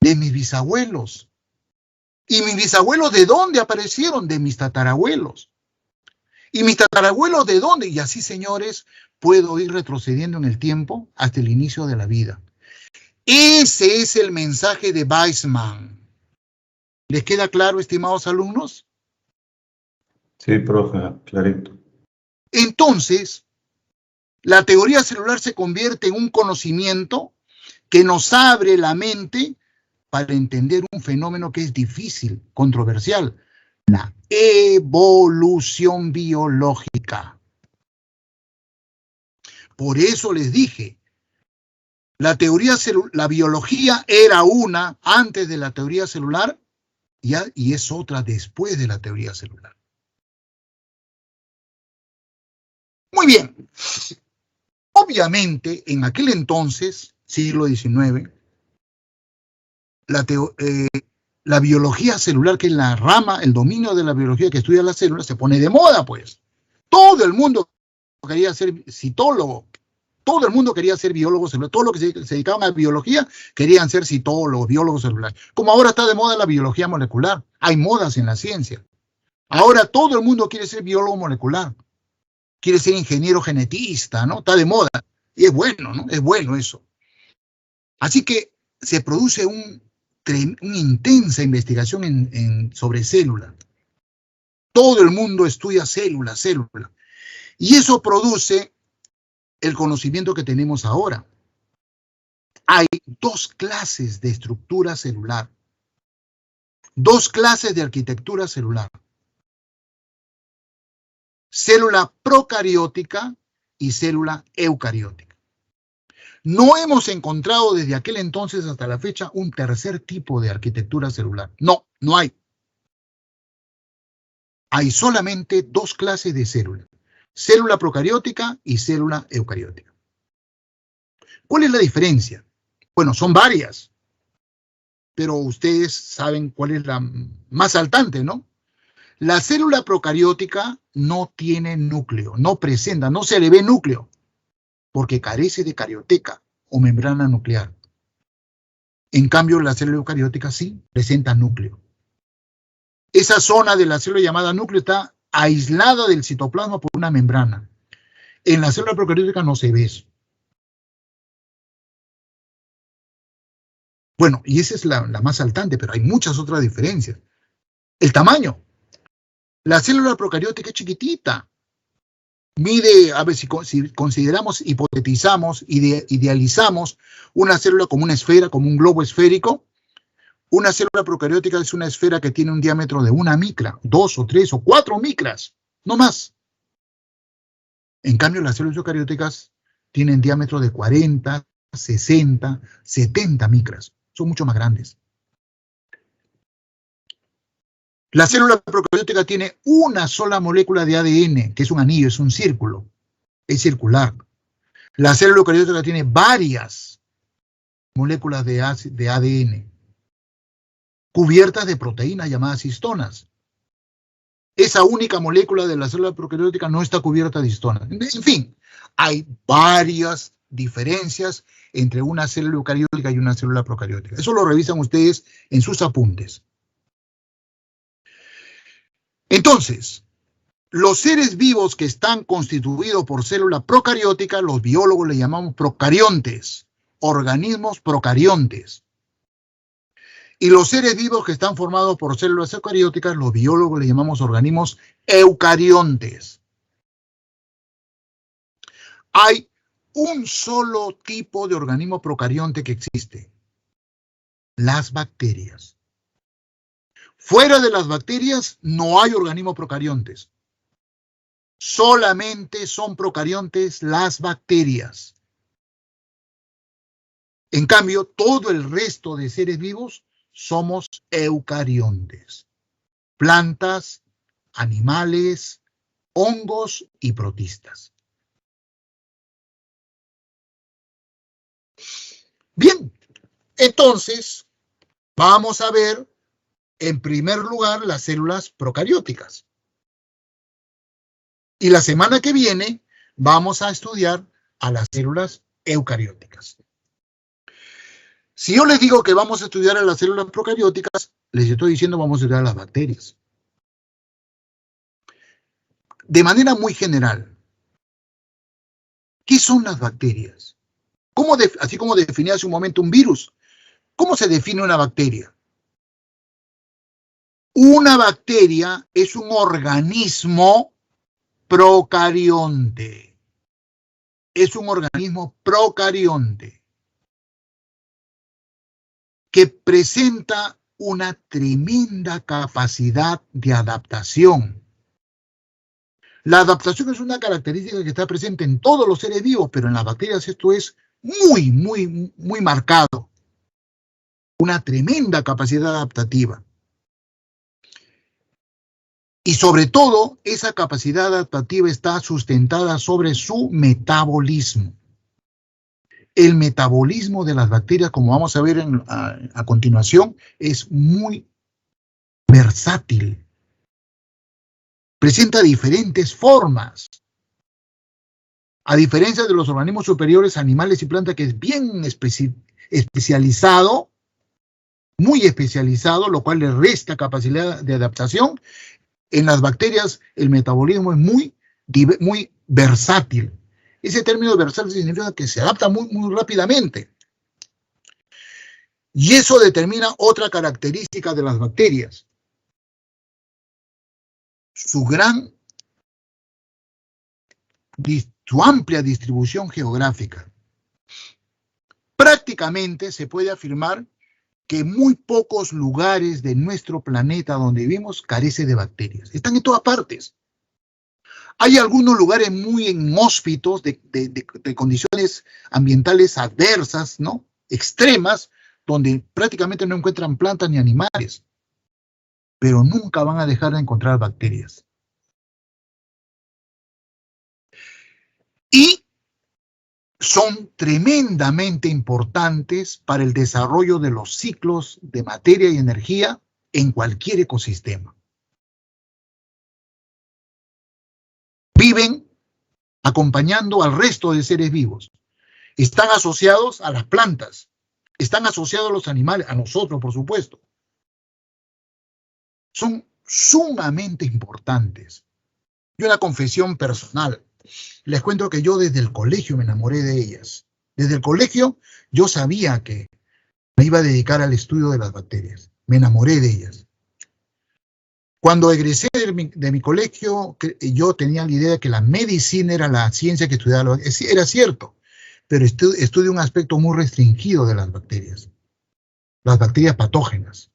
De mis bisabuelos. ¿Y mis bisabuelos de dónde aparecieron? De mis tatarabuelos. ¿Y mis tatarabuelos de dónde? Y así, señores, puedo ir retrocediendo en el tiempo hasta el inicio de la vida. Ese es el mensaje de Weizmann. ¿Les queda claro, estimados alumnos? Sí, profe, clarito. Entonces, la teoría celular se convierte en un conocimiento que nos abre la mente para entender un fenómeno que es difícil, controversial, la evolución biológica. Por eso les dije, la biología era una antes de la teoría celular y es otra después de la teoría celular. Muy bien. Obviamente, en aquel entonces, siglo XIX, la biología celular, que es la rama, el dominio de la biología que estudia las células, se pone de moda, pues. Todo el mundo quería ser citólogo, todo el mundo quería ser biólogo celular, todos los que se dedicaban a biología querían ser citólogos, biólogos celulares. Como ahora está de moda la biología molecular, hay modas en la ciencia. Ahora todo el mundo quiere ser biólogo molecular, quiere ser ingeniero genetista, ¿no? Está de moda. Y es bueno, ¿no? Es bueno eso. Así que se produce una intensa investigación sobre células. Todo el mundo estudia célula. Y eso produce el conocimiento que tenemos ahora. Hay dos clases de estructura celular. Dos clases de arquitectura celular. Célula procariótica y célula eucariótica. No hemos encontrado desde aquel entonces hasta la fecha un tercer tipo de arquitectura celular. No, no hay. Hay solamente dos clases de células. Célula procariótica y célula eucariótica. ¿Cuál es la diferencia? Bueno, son varias, pero ustedes saben cuál es la más saltante, ¿no? La célula procariótica no tiene núcleo, no presenta, no se le ve núcleo, porque carece de carioteca o membrana nuclear. En cambio, la célula eucariótica sí presenta núcleo. Esa zona de la célula llamada núcleo está aislada del citoplasma por una membrana. En la célula procariótica no se ve eso. Bueno, y esa es la más saltante, pero hay muchas otras diferencias. El tamaño. La célula procariótica es chiquitita. Mide, a ver, si consideramos, hipotetizamos, idealizamos una célula como una esfera, como un globo esférico, una célula procariótica es una esfera que tiene un diámetro de 1 micra, 2 o 3 o 4 micras, no más. En cambio, las células eucarióticas tienen diámetro de 40, 60, 70 micras. Son mucho más grandes. La célula procariótica tiene una sola molécula de ADN, que es un anillo, es un círculo, es circular. La célula eucariótica tiene varias moléculas de ADN, cubiertas de proteínas llamadas histonas. Esa única molécula de la célula procariótica no está cubierta de histonas. En fin, hay varias diferencias entre una célula eucariótica y una célula procariótica. Eso lo revisan ustedes en sus apuntes. Entonces, los seres vivos que están constituidos por célula procariótica, los biólogos le llamamos procariontes, organismos procariontes. Y los seres vivos que están formados por células eucarióticas, los biólogos le llamamos organismos eucariontes. Hay un solo tipo de organismo procarionte que existe: las bacterias. Fuera de las bacterias no hay organismos procariontes. Solamente son procariontes las bacterias. En cambio, todo el resto de seres vivos somos eucariontes. Plantas, animales, hongos y protistas. Bien, entonces vamos a ver en primer lugar las células procarióticas. Y la semana que viene vamos a estudiar a las células eucarióticas. Si yo les digo que vamos a estudiar a las células procarióticas, les estoy diciendo vamos a estudiar a las bacterias. De manera muy general, ¿qué son las bacterias? Así como definí hace un momento un virus, ¿cómo se define una bacteria? Una bacteria es un organismo procarionte. Es un organismo procarionte que presenta una tremenda capacidad de adaptación. La adaptación es una característica que está presente en todos los seres vivos, pero en las bacterias esto es muy marcado. Una tremenda capacidad adaptativa. Y sobre todo, esa capacidad adaptativa está sustentada sobre su metabolismo. El metabolismo de las bacterias, como vamos a ver a continuación, es muy versátil. Presenta diferentes formas. A diferencia de los organismos superiores, animales y plantas, que es bien especializado, muy especializado, lo cual le resta capacidad de adaptación. En las bacterias el metabolismo es muy versátil. Ese término versátil significa que se adapta muy rápidamente. Y eso determina otra característica de las bacterias: su amplia distribución geográfica. Prácticamente se puede afirmar que muy pocos lugares de nuestro planeta donde vivimos carece de bacterias. Están en todas partes. Hay algunos lugares muy inhóspitos de condiciones ambientales adversas, ¿no? Extremas, donde prácticamente no encuentran plantas ni animales. Pero nunca van a dejar de encontrar bacterias. Y son tremendamente importantes para el desarrollo de los ciclos de materia y energía en cualquier ecosistema. Viven acompañando al resto de seres vivos. Están asociados a las plantas, están asociados a los animales, a nosotros, por supuesto. Son sumamente importantes. Y una confesión personal. Les cuento que yo desde el colegio me enamoré de ellas. Desde el colegio yo sabía que me iba a dedicar al estudio de las bacterias. Me enamoré de ellas. Cuando egresé de mi colegio, yo tenía la idea de que la medicina era la ciencia que estudiaba. Era cierto, pero estudio un aspecto muy restringido de las bacterias patógenas.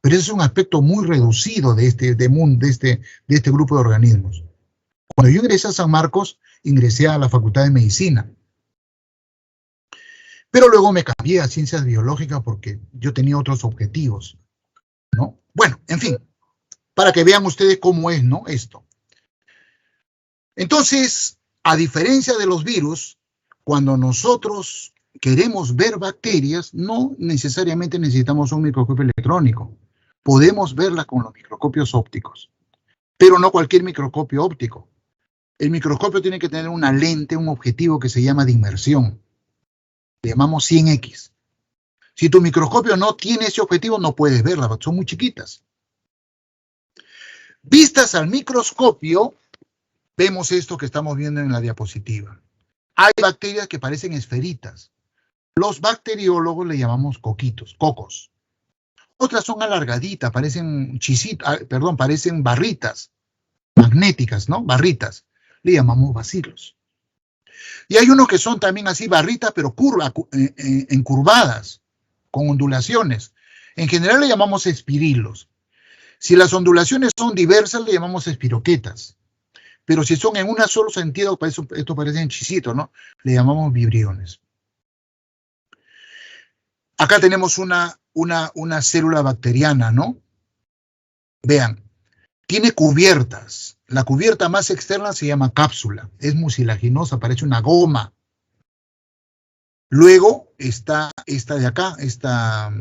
Pero ese es un aspecto muy reducido de este grupo de organismos. Cuando yo ingresé a San Marcos, ingresé a la Facultad de Medicina. Pero luego me cambié a Ciencias Biológicas porque yo tenía otros objetivos, ¿no? Bueno, en fin, para que vean ustedes cómo es, ¿no? Esto. Entonces, a diferencia de los virus, cuando nosotros queremos ver bacterias, no necesariamente necesitamos un microscopio electrónico. Podemos verlas con los microscopios ópticos, pero no cualquier microscopio óptico. El microscopio tiene que tener una lente, un objetivo que se llama de inmersión. Le llamamos 100X. Si tu microscopio no tiene ese objetivo, no puedes verlas, son muy chiquitas. Vistas al microscopio, vemos esto que estamos viendo en la diapositiva. Hay bacterias que parecen esferitas. Los bacteriólogos le llamamos coquitos, cocos. Otras son alargaditas, parecen parecen barritas magnéticas, ¿no? Barritas. Le llamamos bacilos. Y hay unos que son también así barritas, pero encurvadas, con ondulaciones. En general le llamamos espirilos. Si las ondulaciones son diversas, le llamamos espiroquetas. Pero si son en un solo sentido, esto parecen chisitos, ¿no? Le llamamos vibriones. Acá tenemos una célula bacteriana, ¿no? Vean, tiene cubiertas. La cubierta más externa se llama cápsula. Es mucilaginosa, parece una goma. Luego está esta de acá, esta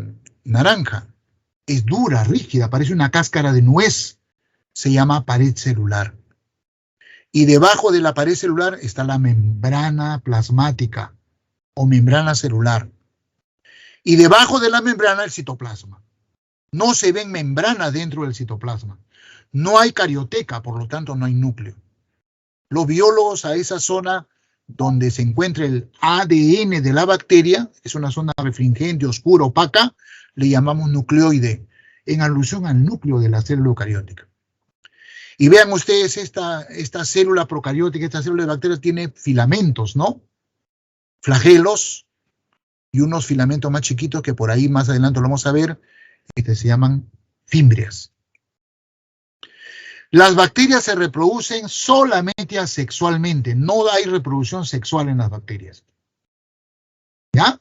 naranja. Es dura, rígida, parece una cáscara de nuez. Se llama pared celular. Y debajo de la pared celular está la membrana plasmática o membrana celular. Y debajo de la membrana el citoplasma. No se ven membranas dentro del citoplasma. No hay carioteca, por lo tanto no hay núcleo. Los biólogos a esa zona donde se encuentra el ADN de la bacteria, es una zona refringente, oscura, opaca, le llamamos nucleoide, en alusión al núcleo de la célula eucariótica. Y vean ustedes esta célula procariótica, esta célula de bacterias tiene filamentos, ¿no? Flagelos y unos filamentos más chiquitos que por ahí más adelante lo vamos a ver, se llaman fimbrias. Las bacterias se reproducen solamente asexualmente, no hay reproducción sexual en las bacterias. ¿Ya?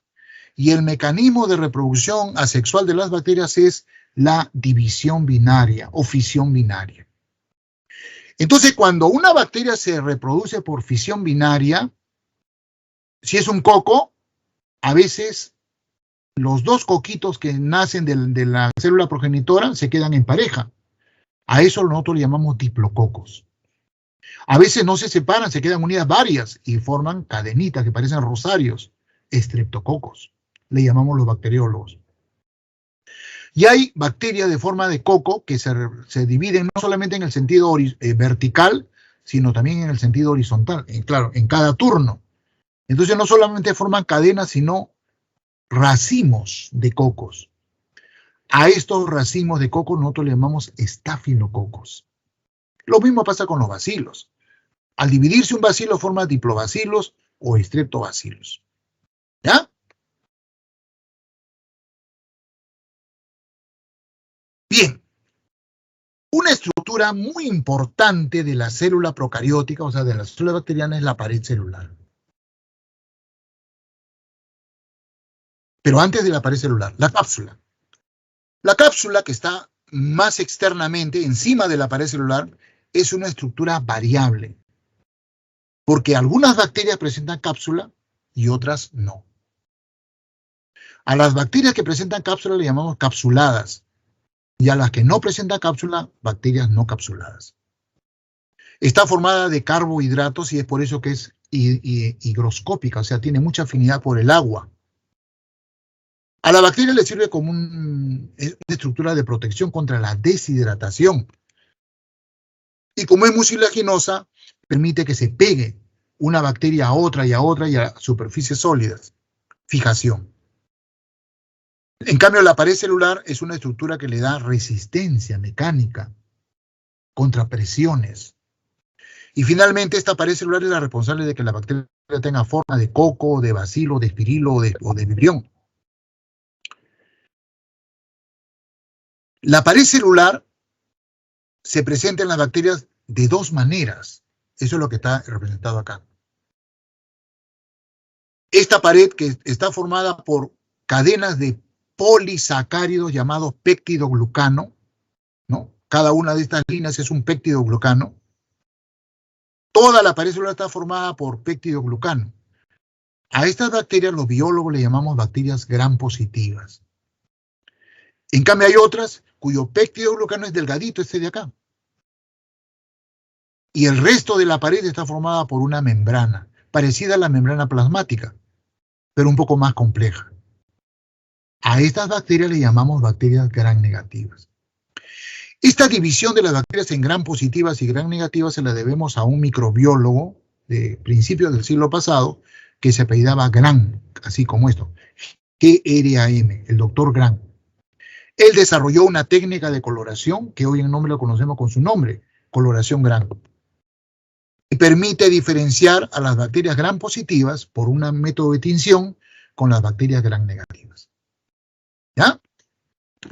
Y el mecanismo de reproducción asexual de las bacterias es la división binaria o fisión binaria. Entonces, cuando una bacteria se reproduce por fisión binaria, si es un coco, a veces los dos coquitos que nacen de la célula progenitora se quedan en pareja. A eso nosotros le llamamos diplococos. A veces no se separan, se quedan unidas varias y forman cadenitas que parecen rosarios, estreptococos. Le llamamos los bacteriólogos. Y hay bacterias de forma de coco que se dividen no solamente en el sentido vertical, sino también en el sentido horizontal, claro, en cada turno. Entonces no solamente forman cadenas, sino racimos de cocos. A estos racimos de cocos nosotros le llamamos estafilococos. Lo mismo pasa con los bacilos. Al dividirse un bacilo forma diplobacilos o estreptobacilos. ¿Ya? Bien. Una estructura muy importante de la célula procariótica, o sea, de la célula bacteriana, es la pared celular. Pero antes de la pared celular, la cápsula. La cápsula, que está más externamente, encima de la pared celular, es una estructura variable. Porque algunas bacterias presentan cápsula y otras no. A las bacterias que presentan cápsula le llamamos capsuladas. Y a las que no presentan cápsula, bacterias no capsuladas. Está formada de carbohidratos y es por eso que es higroscópica, o sea, tiene mucha afinidad por el agua. A la bacteria le sirve como una estructura de protección contra la deshidratación. Y como es mucilaginosa, permite que se pegue una bacteria a otra y a superficies sólidas. Fijación. En cambio, la pared celular es una estructura que le da resistencia mecánica contra presiones. Y finalmente, esta pared celular es la responsable de que la bacteria tenga forma de coco, de bacilo, de espirilo o de vibrión. La pared celular se presenta en las bacterias de dos maneras. Eso es lo que está representado acá. Esta pared que está formada por cadenas de polisacáridos llamados péptidoglucano, ¿no? Cada una de estas líneas es un péptidoglucano. Toda la pared celular está formada por péptidoglucano. A estas bacterias los biólogos le llamamos bacterias gram positivas. En cambio hay otras cuyo péptidoglucano es delgadito, este de acá. Y el resto de la pared está formada por una membrana, parecida a la membrana plasmática, pero un poco más compleja. A estas bacterias le llamamos bacterias gram negativas. Esta división de las bacterias en gram positivas y gram negativas se la debemos a un microbiólogo de principios del siglo pasado que se apellidaba Gram, así como esto, G-R-A-M, el doctor Gram. Él desarrolló una técnica de coloración que hoy en nombre lo conocemos con su nombre, coloración Gram. Y permite diferenciar a las bacterias gram positivas por un método de tinción con las bacterias gram negativas. ¿Ya?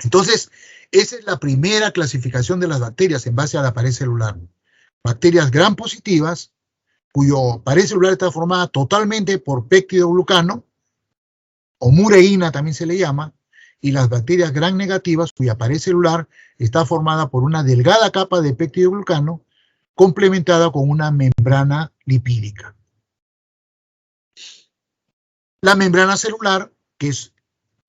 Entonces, esa es la primera clasificación de las bacterias en base a la pared celular. Bacterias gram positivas, cuyo pared celular está formada totalmente por péptidoglucano, o mureína también se le llama, y las bacterias gram negativas, cuya pared celular está formada por una delgada capa de péptidoglucano, complementada con una membrana lipídica. La membrana celular, que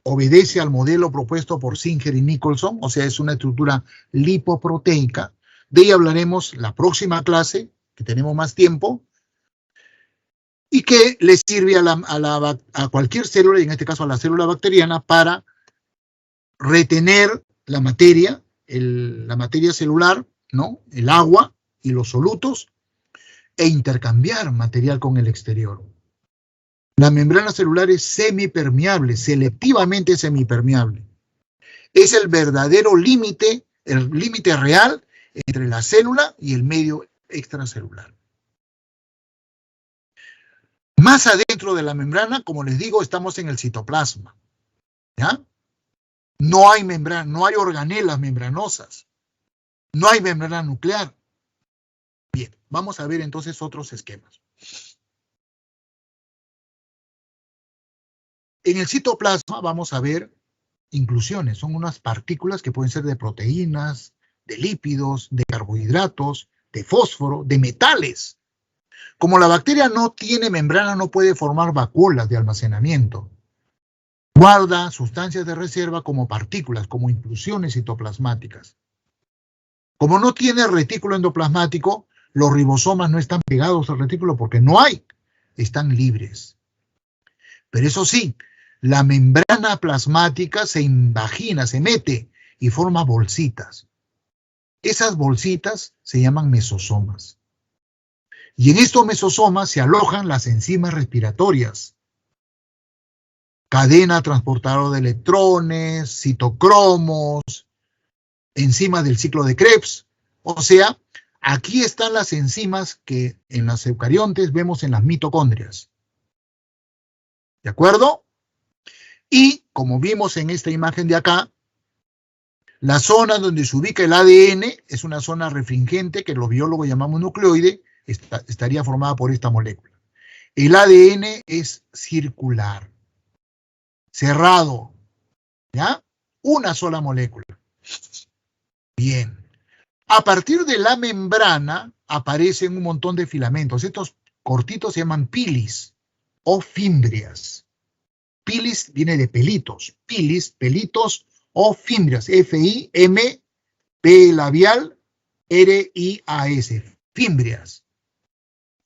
obedece al modelo propuesto por Singer y Nicholson, o sea, es una estructura lipoproteica. De ella hablaremos la próxima clase, que tenemos más tiempo, y que le sirve a cualquier célula, y en este caso a la célula bacteriana, para retener la materia celular, ¿no? El agua y los solutos, e intercambiar material con el exterior. La membrana celular es semipermeable, selectivamente semipermeable. Es el verdadero límite, el límite real entre la célula y el medio extracelular. Más adentro de la membrana, como les digo, estamos en el citoplasma. ¿Ya? No hay membrana, no hay organelas membranosas. No hay membrana nuclear. Bien, vamos a ver entonces otros esquemas. En el citoplasma vamos a ver inclusiones. Son unas partículas que pueden ser de proteínas, de lípidos, de carbohidratos, de fósforo, de metales. Como la bacteria no tiene membrana, no puede formar vacuolas de almacenamiento. Guarda sustancias de reserva como partículas, como inclusiones citoplasmáticas. Como no tiene retículo endoplasmático, los ribosomas no están pegados al retículo porque no hay, están libres. Pero eso sí, la membrana plasmática se invagina, se mete y forma bolsitas. Esas bolsitas se llaman mesosomas. Y en estos mesosomas se alojan las enzimas respiratorias. Cadena transportadora de electrones, citocromos, enzimas del ciclo de Krebs. O sea, aquí están las enzimas que en las eucariontes vemos en las mitocondrias. ¿De acuerdo? Y, como vimos en esta imagen de acá, la zona donde se ubica el ADN es una zona refringente que los biólogos llamamos nucleoide, estaría formada por esta molécula. El ADN es circular, cerrado, ¿ya? Una sola molécula. Bien. A partir de la membrana aparecen un montón de filamentos. Estos cortitos se llaman pilis o fimbrias. Pilis viene de pelitos. Pilis, pelitos o fimbrias. F-I-M, P labial, R-I-A-S. Fimbrias.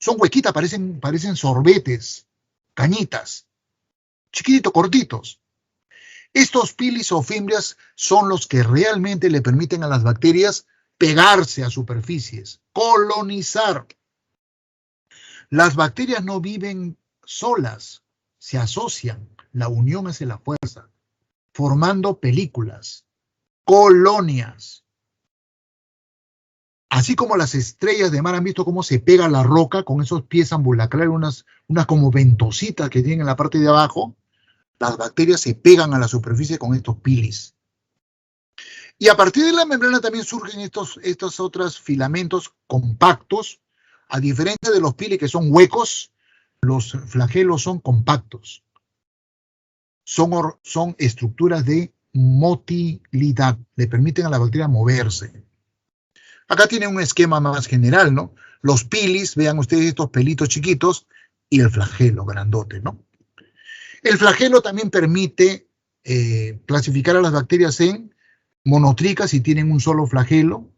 Son huequitas, parecen sorbetes, cañitas, chiquititos, cortitos. Estos pilis o fimbrias son los que realmente le permiten a las bacterias pegarse a superficies, colonizar. Las bacterias no viven solas, se asocian, la unión hace la fuerza, formando películas, colonias. Así como las estrellas de mar han visto cómo se pega la roca con esos pies ambulacrales, unas como ventositas que tienen en la parte de abajo, las bacterias se pegan a la superficie con estos pilis. Y a partir de la membrana también surgen estos otros filamentos compactos. A diferencia de los pilis que son huecos, los flagelos son compactos. Son estructuras de motilidad, le permiten a la bacteria moverse. Acá tienen un esquema más general, ¿no? Los pilis, vean ustedes estos pelitos chiquitos, y el flagelo grandote, ¿no? El flagelo también permite clasificar a las bacterias en monotricas si tienen un solo flagelo,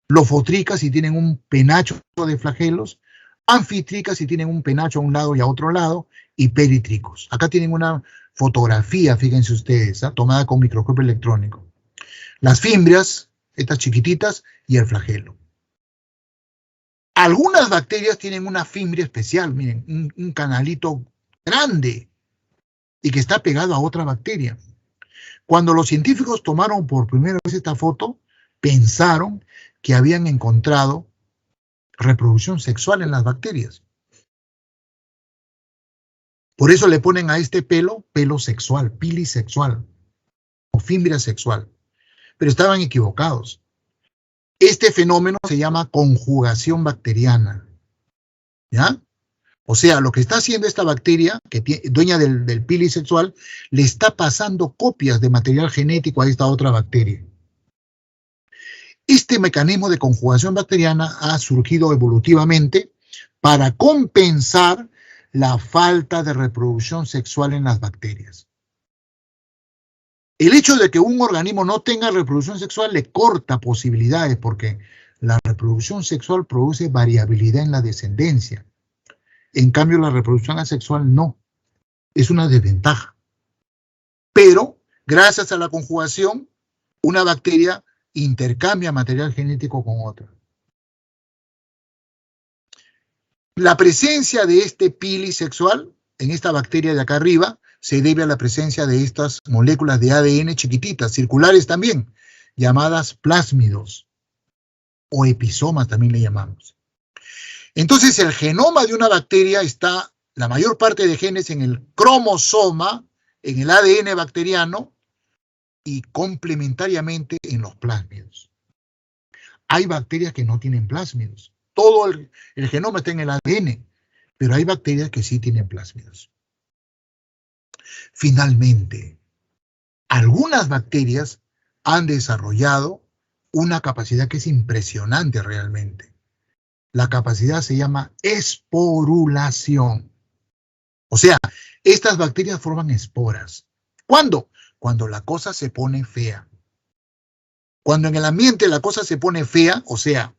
lofotricas si tienen un penacho de flagelos, anfitricas si tienen un penacho a un lado y a otro lado, y peritricos. Acá tienen una fotografía, fíjense ustedes, tomada con microscopio electrónico. Las fimbrias, estas chiquititas, y el flagelo. Algunas bacterias tienen una fimbria especial, miren, un canalito grande, y que está pegado a otra bacteria. Cuando los científicos tomaron por primera vez esta foto, pensaron que habían encontrado reproducción sexual en las bacterias. Por eso le ponen a este pelo sexual, pilisexual o fimbria sexual. Pero estaban equivocados. Este fenómeno se llama conjugación bacteriana. ¿Ya? O sea, lo que está haciendo esta bacteria, dueña del pilisexual, le está pasando copias de material genético a esta otra bacteria. Este mecanismo de conjugación bacteriana ha surgido evolutivamente para compensar la falta de reproducción sexual en las bacterias. El hecho de que un organismo no tenga reproducción sexual le corta posibilidades porque la reproducción sexual produce variabilidad en la descendencia. En cambio, la reproducción asexual no. Es una desventaja. Pero, gracias a la conjugación, una bacteria intercambia material genético con otra. La presencia de este pilisexual en esta bacteria de acá arriba se debe a la presencia de estas moléculas de ADN chiquititas, circulares también, llamadas plásmidos o episomas también le llamamos. Entonces el genoma de una bacteria está, la mayor parte de genes en el cromosoma, en el ADN bacteriano y complementariamente en los plásmidos. Hay bacterias que no tienen plásmidos. Todo el genoma está en el ADN, pero hay bacterias que sí tienen plásmidos. Finalmente, algunas bacterias han desarrollado una capacidad que es impresionante realmente. La capacidad se llama esporulación. O sea, estas bacterias forman esporas. ¿Cuándo? Cuando la cosa se pone fea. Cuando en el ambiente la cosa se pone fea, o sea,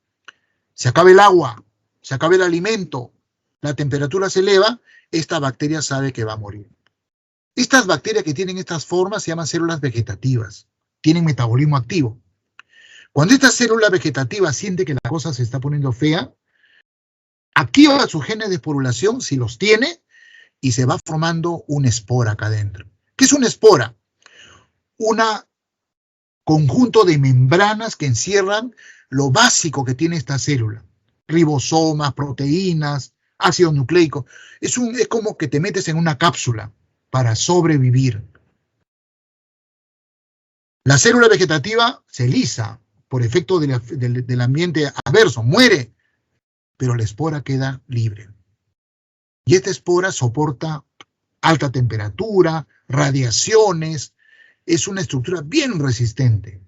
se acaba el agua, se acaba el alimento, la temperatura se eleva, esta bacteria sabe que va a morir. Estas bacterias que tienen estas formas se llaman células vegetativas, tienen metabolismo activo. Cuando esta célula vegetativa siente que la cosa se está poniendo fea, activa sus genes de esporulación, si los tiene, y se va formando una espora acá adentro. ¿Qué es una espora? Un conjunto de membranas que encierran lo básico que tiene esta célula. Ribosomas, proteínas, ácidos nucleicos. Es como que te metes en una cápsula para sobrevivir. La célula vegetativa se lisa por efecto del ambiente adverso, muere, pero la espora queda libre. Y esta espora soporta alta temperatura, radiaciones, es una estructura bien resistente.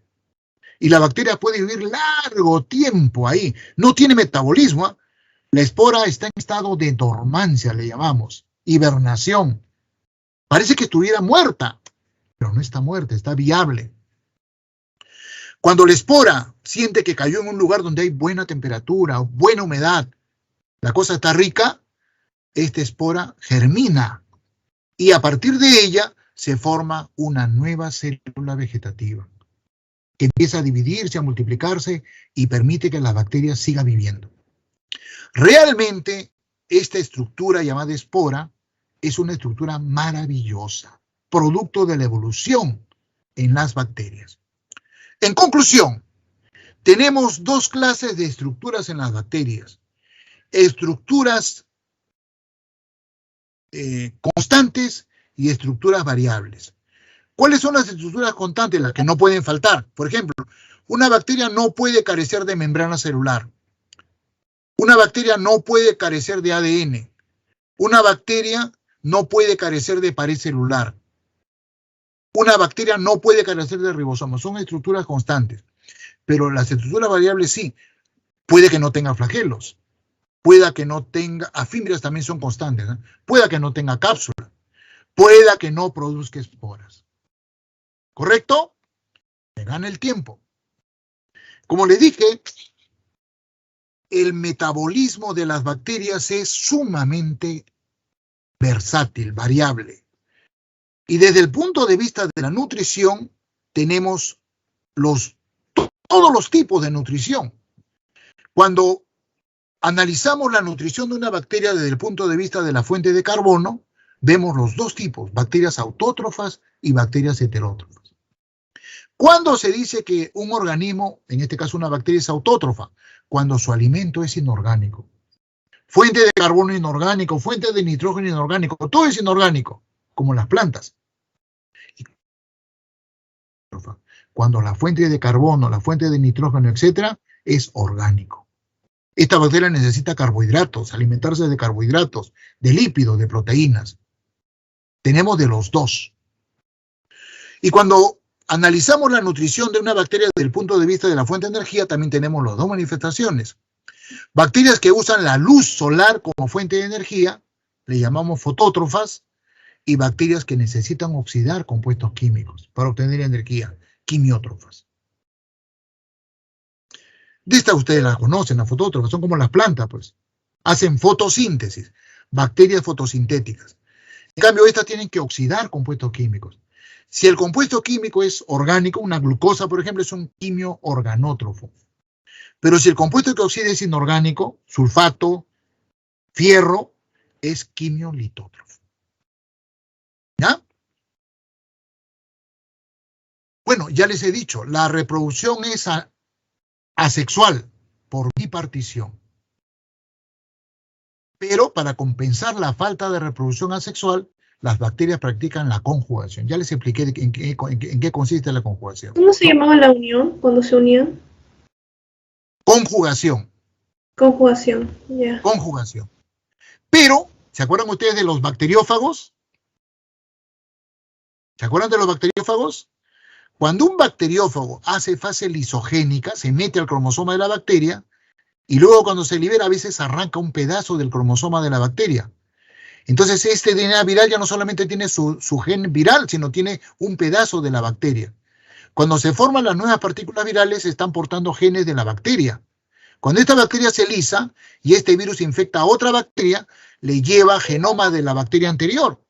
Y la bacteria puede vivir largo tiempo ahí. No tiene metabolismo. La espora está en estado de dormancia, le llamamos, hibernación. Parece que estuviera muerta, pero no está muerta, está viable. Cuando la espora siente que cayó en un lugar donde hay buena temperatura, buena humedad, la cosa está rica, esta espora germina y a partir de ella se forma una nueva célula vegetativa que empieza a dividirse, a multiplicarse y permite que las bacterias sigan viviendo. Realmente, esta estructura llamada espora es una estructura maravillosa, producto de la evolución en las bacterias. En conclusión, tenemos dos clases de estructuras en las bacterias. Estructuras constantes y estructuras variables. ¿Cuáles son las estructuras constantes? Las que no pueden faltar. Por ejemplo, una bacteria no puede carecer de membrana celular. Una bacteria no puede carecer de ADN. Una bacteria no puede carecer de pared celular. Una bacteria no puede carecer de ribosomas. Son estructuras constantes. Pero las estructuras variables sí. Puede que no tenga flagelos. Pueda que no tenga, afímeras también son constantes, ¿eh? Pueda que no tenga cápsula. Pueda que no produzca esporas. ¿Correcto? Me gana el tiempo. Como le dije, el metabolismo de las bacterias es sumamente versátil, variable. Y desde el punto de vista de la nutrición, tenemos todos los tipos de nutrición. Cuando analizamos la nutrición de una bacteria desde el punto de vista de la fuente de carbono, vemos los dos tipos, bacterias autótrofas y bacterias heterótrofas. ¿Cuándo se dice que un organismo, en este caso una bacteria, es autótrofa? Cuando su alimento es inorgánico. Fuente de carbono inorgánico, fuente de nitrógeno inorgánico, todo es inorgánico, como las plantas. Cuando la fuente de carbono, la fuente de nitrógeno, etcétera, es orgánico. Esta bacteria necesita carbohidratos, alimentarse de carbohidratos, de lípidos, de proteínas. Tenemos de los dos. Y cuando analizamos la nutrición de una bacteria desde el punto de vista de la fuente de energía, también tenemos las dos manifestaciones. Bacterias que usan la luz solar como fuente de energía, le llamamos fotótrofas, y bacterias que necesitan oxidar compuestos químicos para obtener energía, quimiótrofas. De estas ustedes las conocen, las fotótrofas, son como las plantas, pues. Hacen fotosíntesis, bacterias fotosintéticas. En cambio, estas tienen que oxidar compuestos químicos. Si el compuesto químico es orgánico, una glucosa, por ejemplo, es un quimio organótrofo. Pero si el compuesto que oxida es inorgánico, sulfato, fierro, es quimiolitótrofo. ¿Ya? Bueno, ya les he dicho, la reproducción es asexual por bipartición. Pero para compensar la falta de reproducción asexual, las bacterias practican la conjugación. Ya les expliqué en qué consiste la conjugación. ¿Cómo se llamaba la unión cuando se unían? Conjugación. Conjugación, ya. Conjugación. Pero, ¿se acuerdan ustedes de los bacteriófagos? ¿Se acuerdan de los bacteriófagos? Cuando un bacteriófago hace fase lisogénica, se mete al cromosoma de la bacteria, y luego cuando se libera a veces arranca un pedazo del cromosoma de la bacteria. Entonces este DNA viral ya no solamente tiene su gen viral, sino tiene un pedazo de la bacteria. Cuando se forman las nuevas partículas virales, se están portando genes de la bacteria. Cuando esta bacteria se lisa y este virus infecta a otra bacteria, le lleva genoma de la bacteria anterior.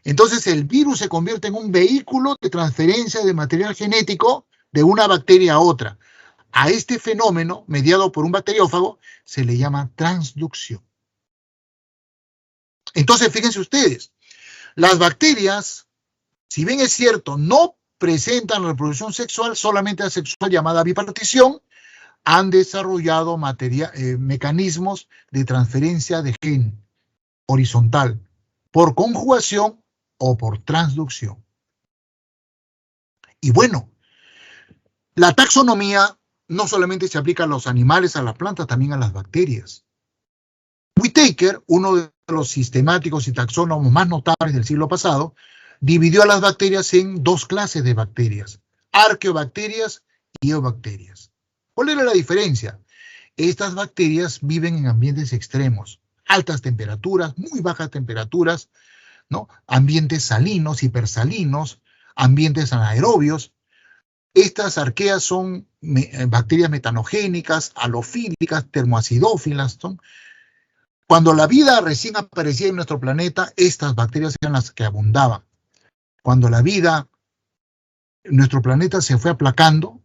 Entonces el virus se convierte en un vehículo de transferencia de material genético de una bacteria a otra. A este fenómeno, mediado por un bacteriófago, se le llama transducción. Entonces, fíjense ustedes, las bacterias, si bien es cierto, no presentan reproducción sexual, solamente asexual llamada bipartición, han desarrollado mecanismos de transferencia de gen horizontal por conjugación o por transducción. Y bueno, la taxonomía no solamente se aplica a los animales, a las plantas, también a las bacterias. Whittaker, uno de los sistemáticos y taxónomos más notables del siglo pasado, dividió a las bacterias en dos clases de bacterias, arqueobacterias y eubacterias. ¿Cuál era la diferencia? Estas bacterias viven en ambientes extremos, altas temperaturas, muy bajas temperaturas, ¿no? Ambientes salinos, hipersalinos, ambientes anaerobios. Estas arqueas son bacterias metanogénicas, halofílicas, termoacidófilas, son Cuando la vida recién aparecía en nuestro planeta, estas bacterias eran las que abundaban. Cuando la vida en nuestro planeta se fue aplacando,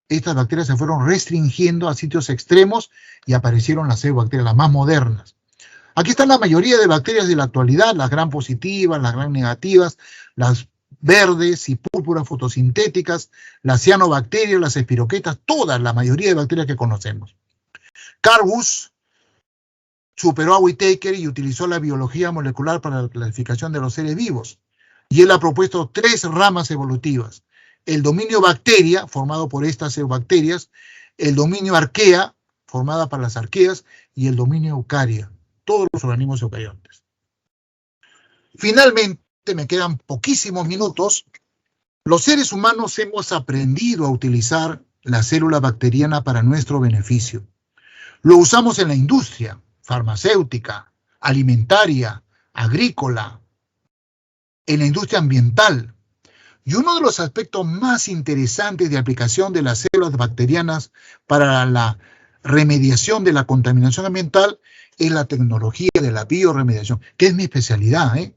estas bacterias se fueron restringiendo a sitios extremos y aparecieron las bacterias, las más modernas. Aquí están la mayoría de bacterias de la actualidad, las gram positivas, las gram negativas, las verdes y púrpuras fotosintéticas, las cianobacterias, las espiroquetas, todas, la mayoría de bacterias que conocemos. Carl Woese superó a Whittaker y utilizó la biología molecular para la clasificación de los seres vivos. Y él ha propuesto 3 ramas evolutivas. El dominio bacteria, formado por estas bacterias, el dominio arquea, formada por las arqueas, y el dominio eucaria, todos los organismos eucariontes. Finalmente, me quedan poquísimos minutos. Los seres humanos hemos aprendido a utilizar la célula bacteriana para nuestro beneficio. Lo usamos en la industria farmacéutica, alimentaria, agrícola, en la industria ambiental. Y uno de los aspectos más interesantes de aplicación de las células bacterianas para la remediación de la contaminación ambiental es la tecnología de la bioremediación, que es mi especialidad, ¿eh?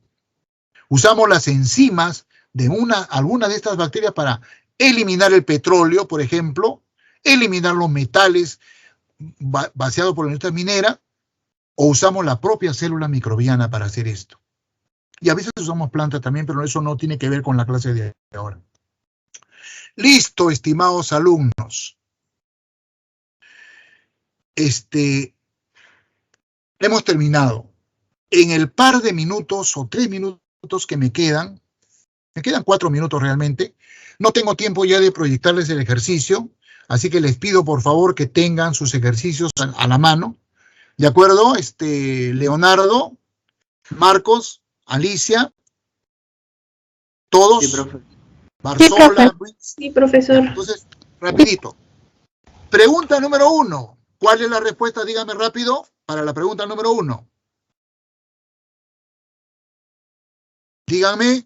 Usamos las enzimas de alguna de estas bacterias para eliminar el petróleo, por ejemplo, eliminar los metales vaciados por la industria minera, o usamos la propia célula microbiana para hacer esto. Y a veces usamos plantas también, pero eso no tiene que ver con la clase de ahora. Listo, estimados alumnos. Hemos terminado. En el par de minutos o 3 minutos que me quedan 4 minutos realmente, no tengo tiempo ya de proyectarles el ejercicio, así que les pido por favor que tengan sus ejercicios a la mano. ¿De acuerdo? Leonardo, Marcos, Alicia, todos. Sí, profe. Barzola, Sí, profesor. Entonces, rapidito. Pregunta número 1. ¿Cuál es la respuesta? Dígame rápido para la pregunta número 1. Díganme.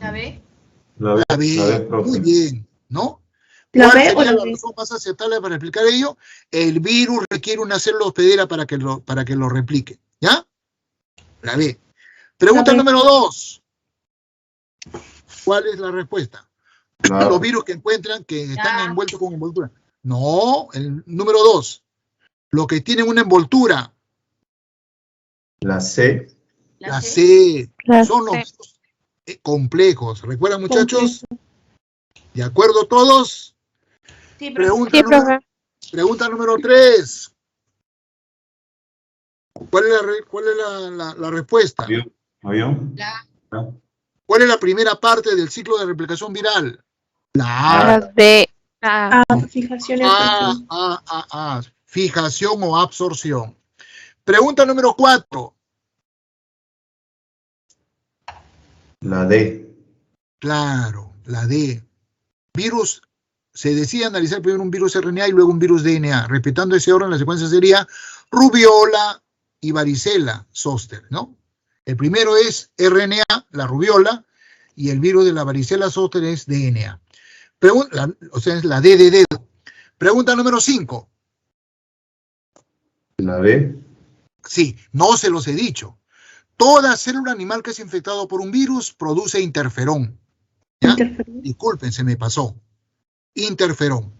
¿La B? La B, profe. Muy bien, ¿no? ¿La ¿Cuál B o sería la la B? razón más aceptable para explicar ello? El virus requiere una célula hospedera para que lo replique, ¿ya? La B. Pregunta La B. número 2. ¿Cuál es la respuesta? La A. Los virus que encuentran que están envueltos con envoltura. No, el número 2. Los que tienen una envoltura. La C. La C. La Son los C. virus complejos. ¿Recuerdan, muchachos? ¿De acuerdo todos? Sí, Pregunta, Sí, profe. pregunta número 3. ¿Cuál es la respuesta? ¿Avión? ¿Cuál es la primera parte del ciclo de replicación viral? La A. La D. La Fijación y absorción. Fijación o absorción. Pregunta número 4. La D. Claro, la D. Virus, se decía analizar primero un virus RNA y luego un virus DNA. Respetando ese orden, la secuencia sería rubiola y varicela zoster, ¿no? El primero es RNA, la rubiola, y el virus de la varicela zoster es DNA. O sea, es la D de dedo. Pregunta número 5. La B. Sí, no se los he dicho. Toda célula animal que es infectado por un virus produce interferón. ¿Ya? Disculpen, se me pasó. Interferón.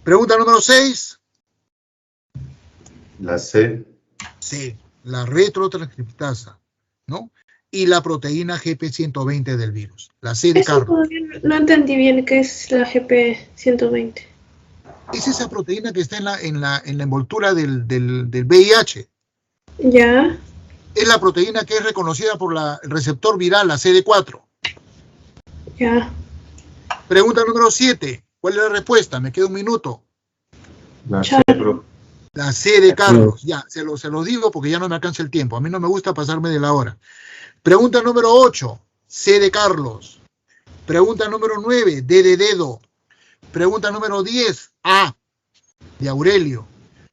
Pregunta número 6. La C. Sí, la retrotranscriptasa, ¿no? Y la proteína GP120 del virus. La C de Eso Carlos. todavía no entendí bien qué es la GP120. Es esa proteína que está en la envoltura del VIH. Ya, Es la proteína que es reconocida por el receptor viral, la CD4. ya. Pregunta número 7. ¿Cuál es la respuesta? Me queda un minuto. La C, profe. La C de Carlos. Ya, se lo digo porque ya no me alcanza el tiempo. A mí no me gusta pasarme de la hora. Pregunta número 8. C de Carlos. Pregunta número 9. D de dedo. Pregunta número 10. A de Aurelio.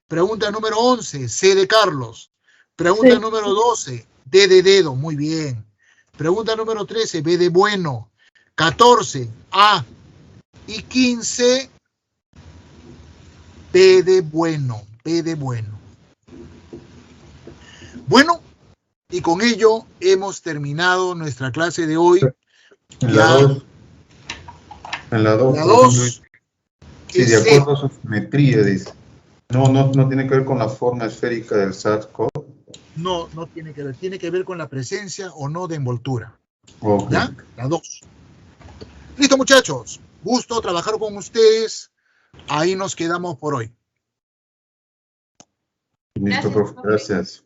Pregunta número 11. C de Carlos. Pregunta Sí. número 12. D de dedo. Muy bien. Pregunta número 13. B de bueno. 14. A. Y 15. B de bueno. B de bueno. Bueno, y con ello hemos terminado nuestra clase de hoy. En la 2. En la 2. La 2. Sí, de acuerdo a su simetría, dice. No tiene que ver con la forma esférica del SARS-CoV. No tiene que ver. Tiene que ver con la presencia o no de envoltura. Okay. ¿Ya? La 2. Listo, muchachos. Gusto trabajar con ustedes. Ahí nos quedamos por hoy. Listo, profe. Gracias.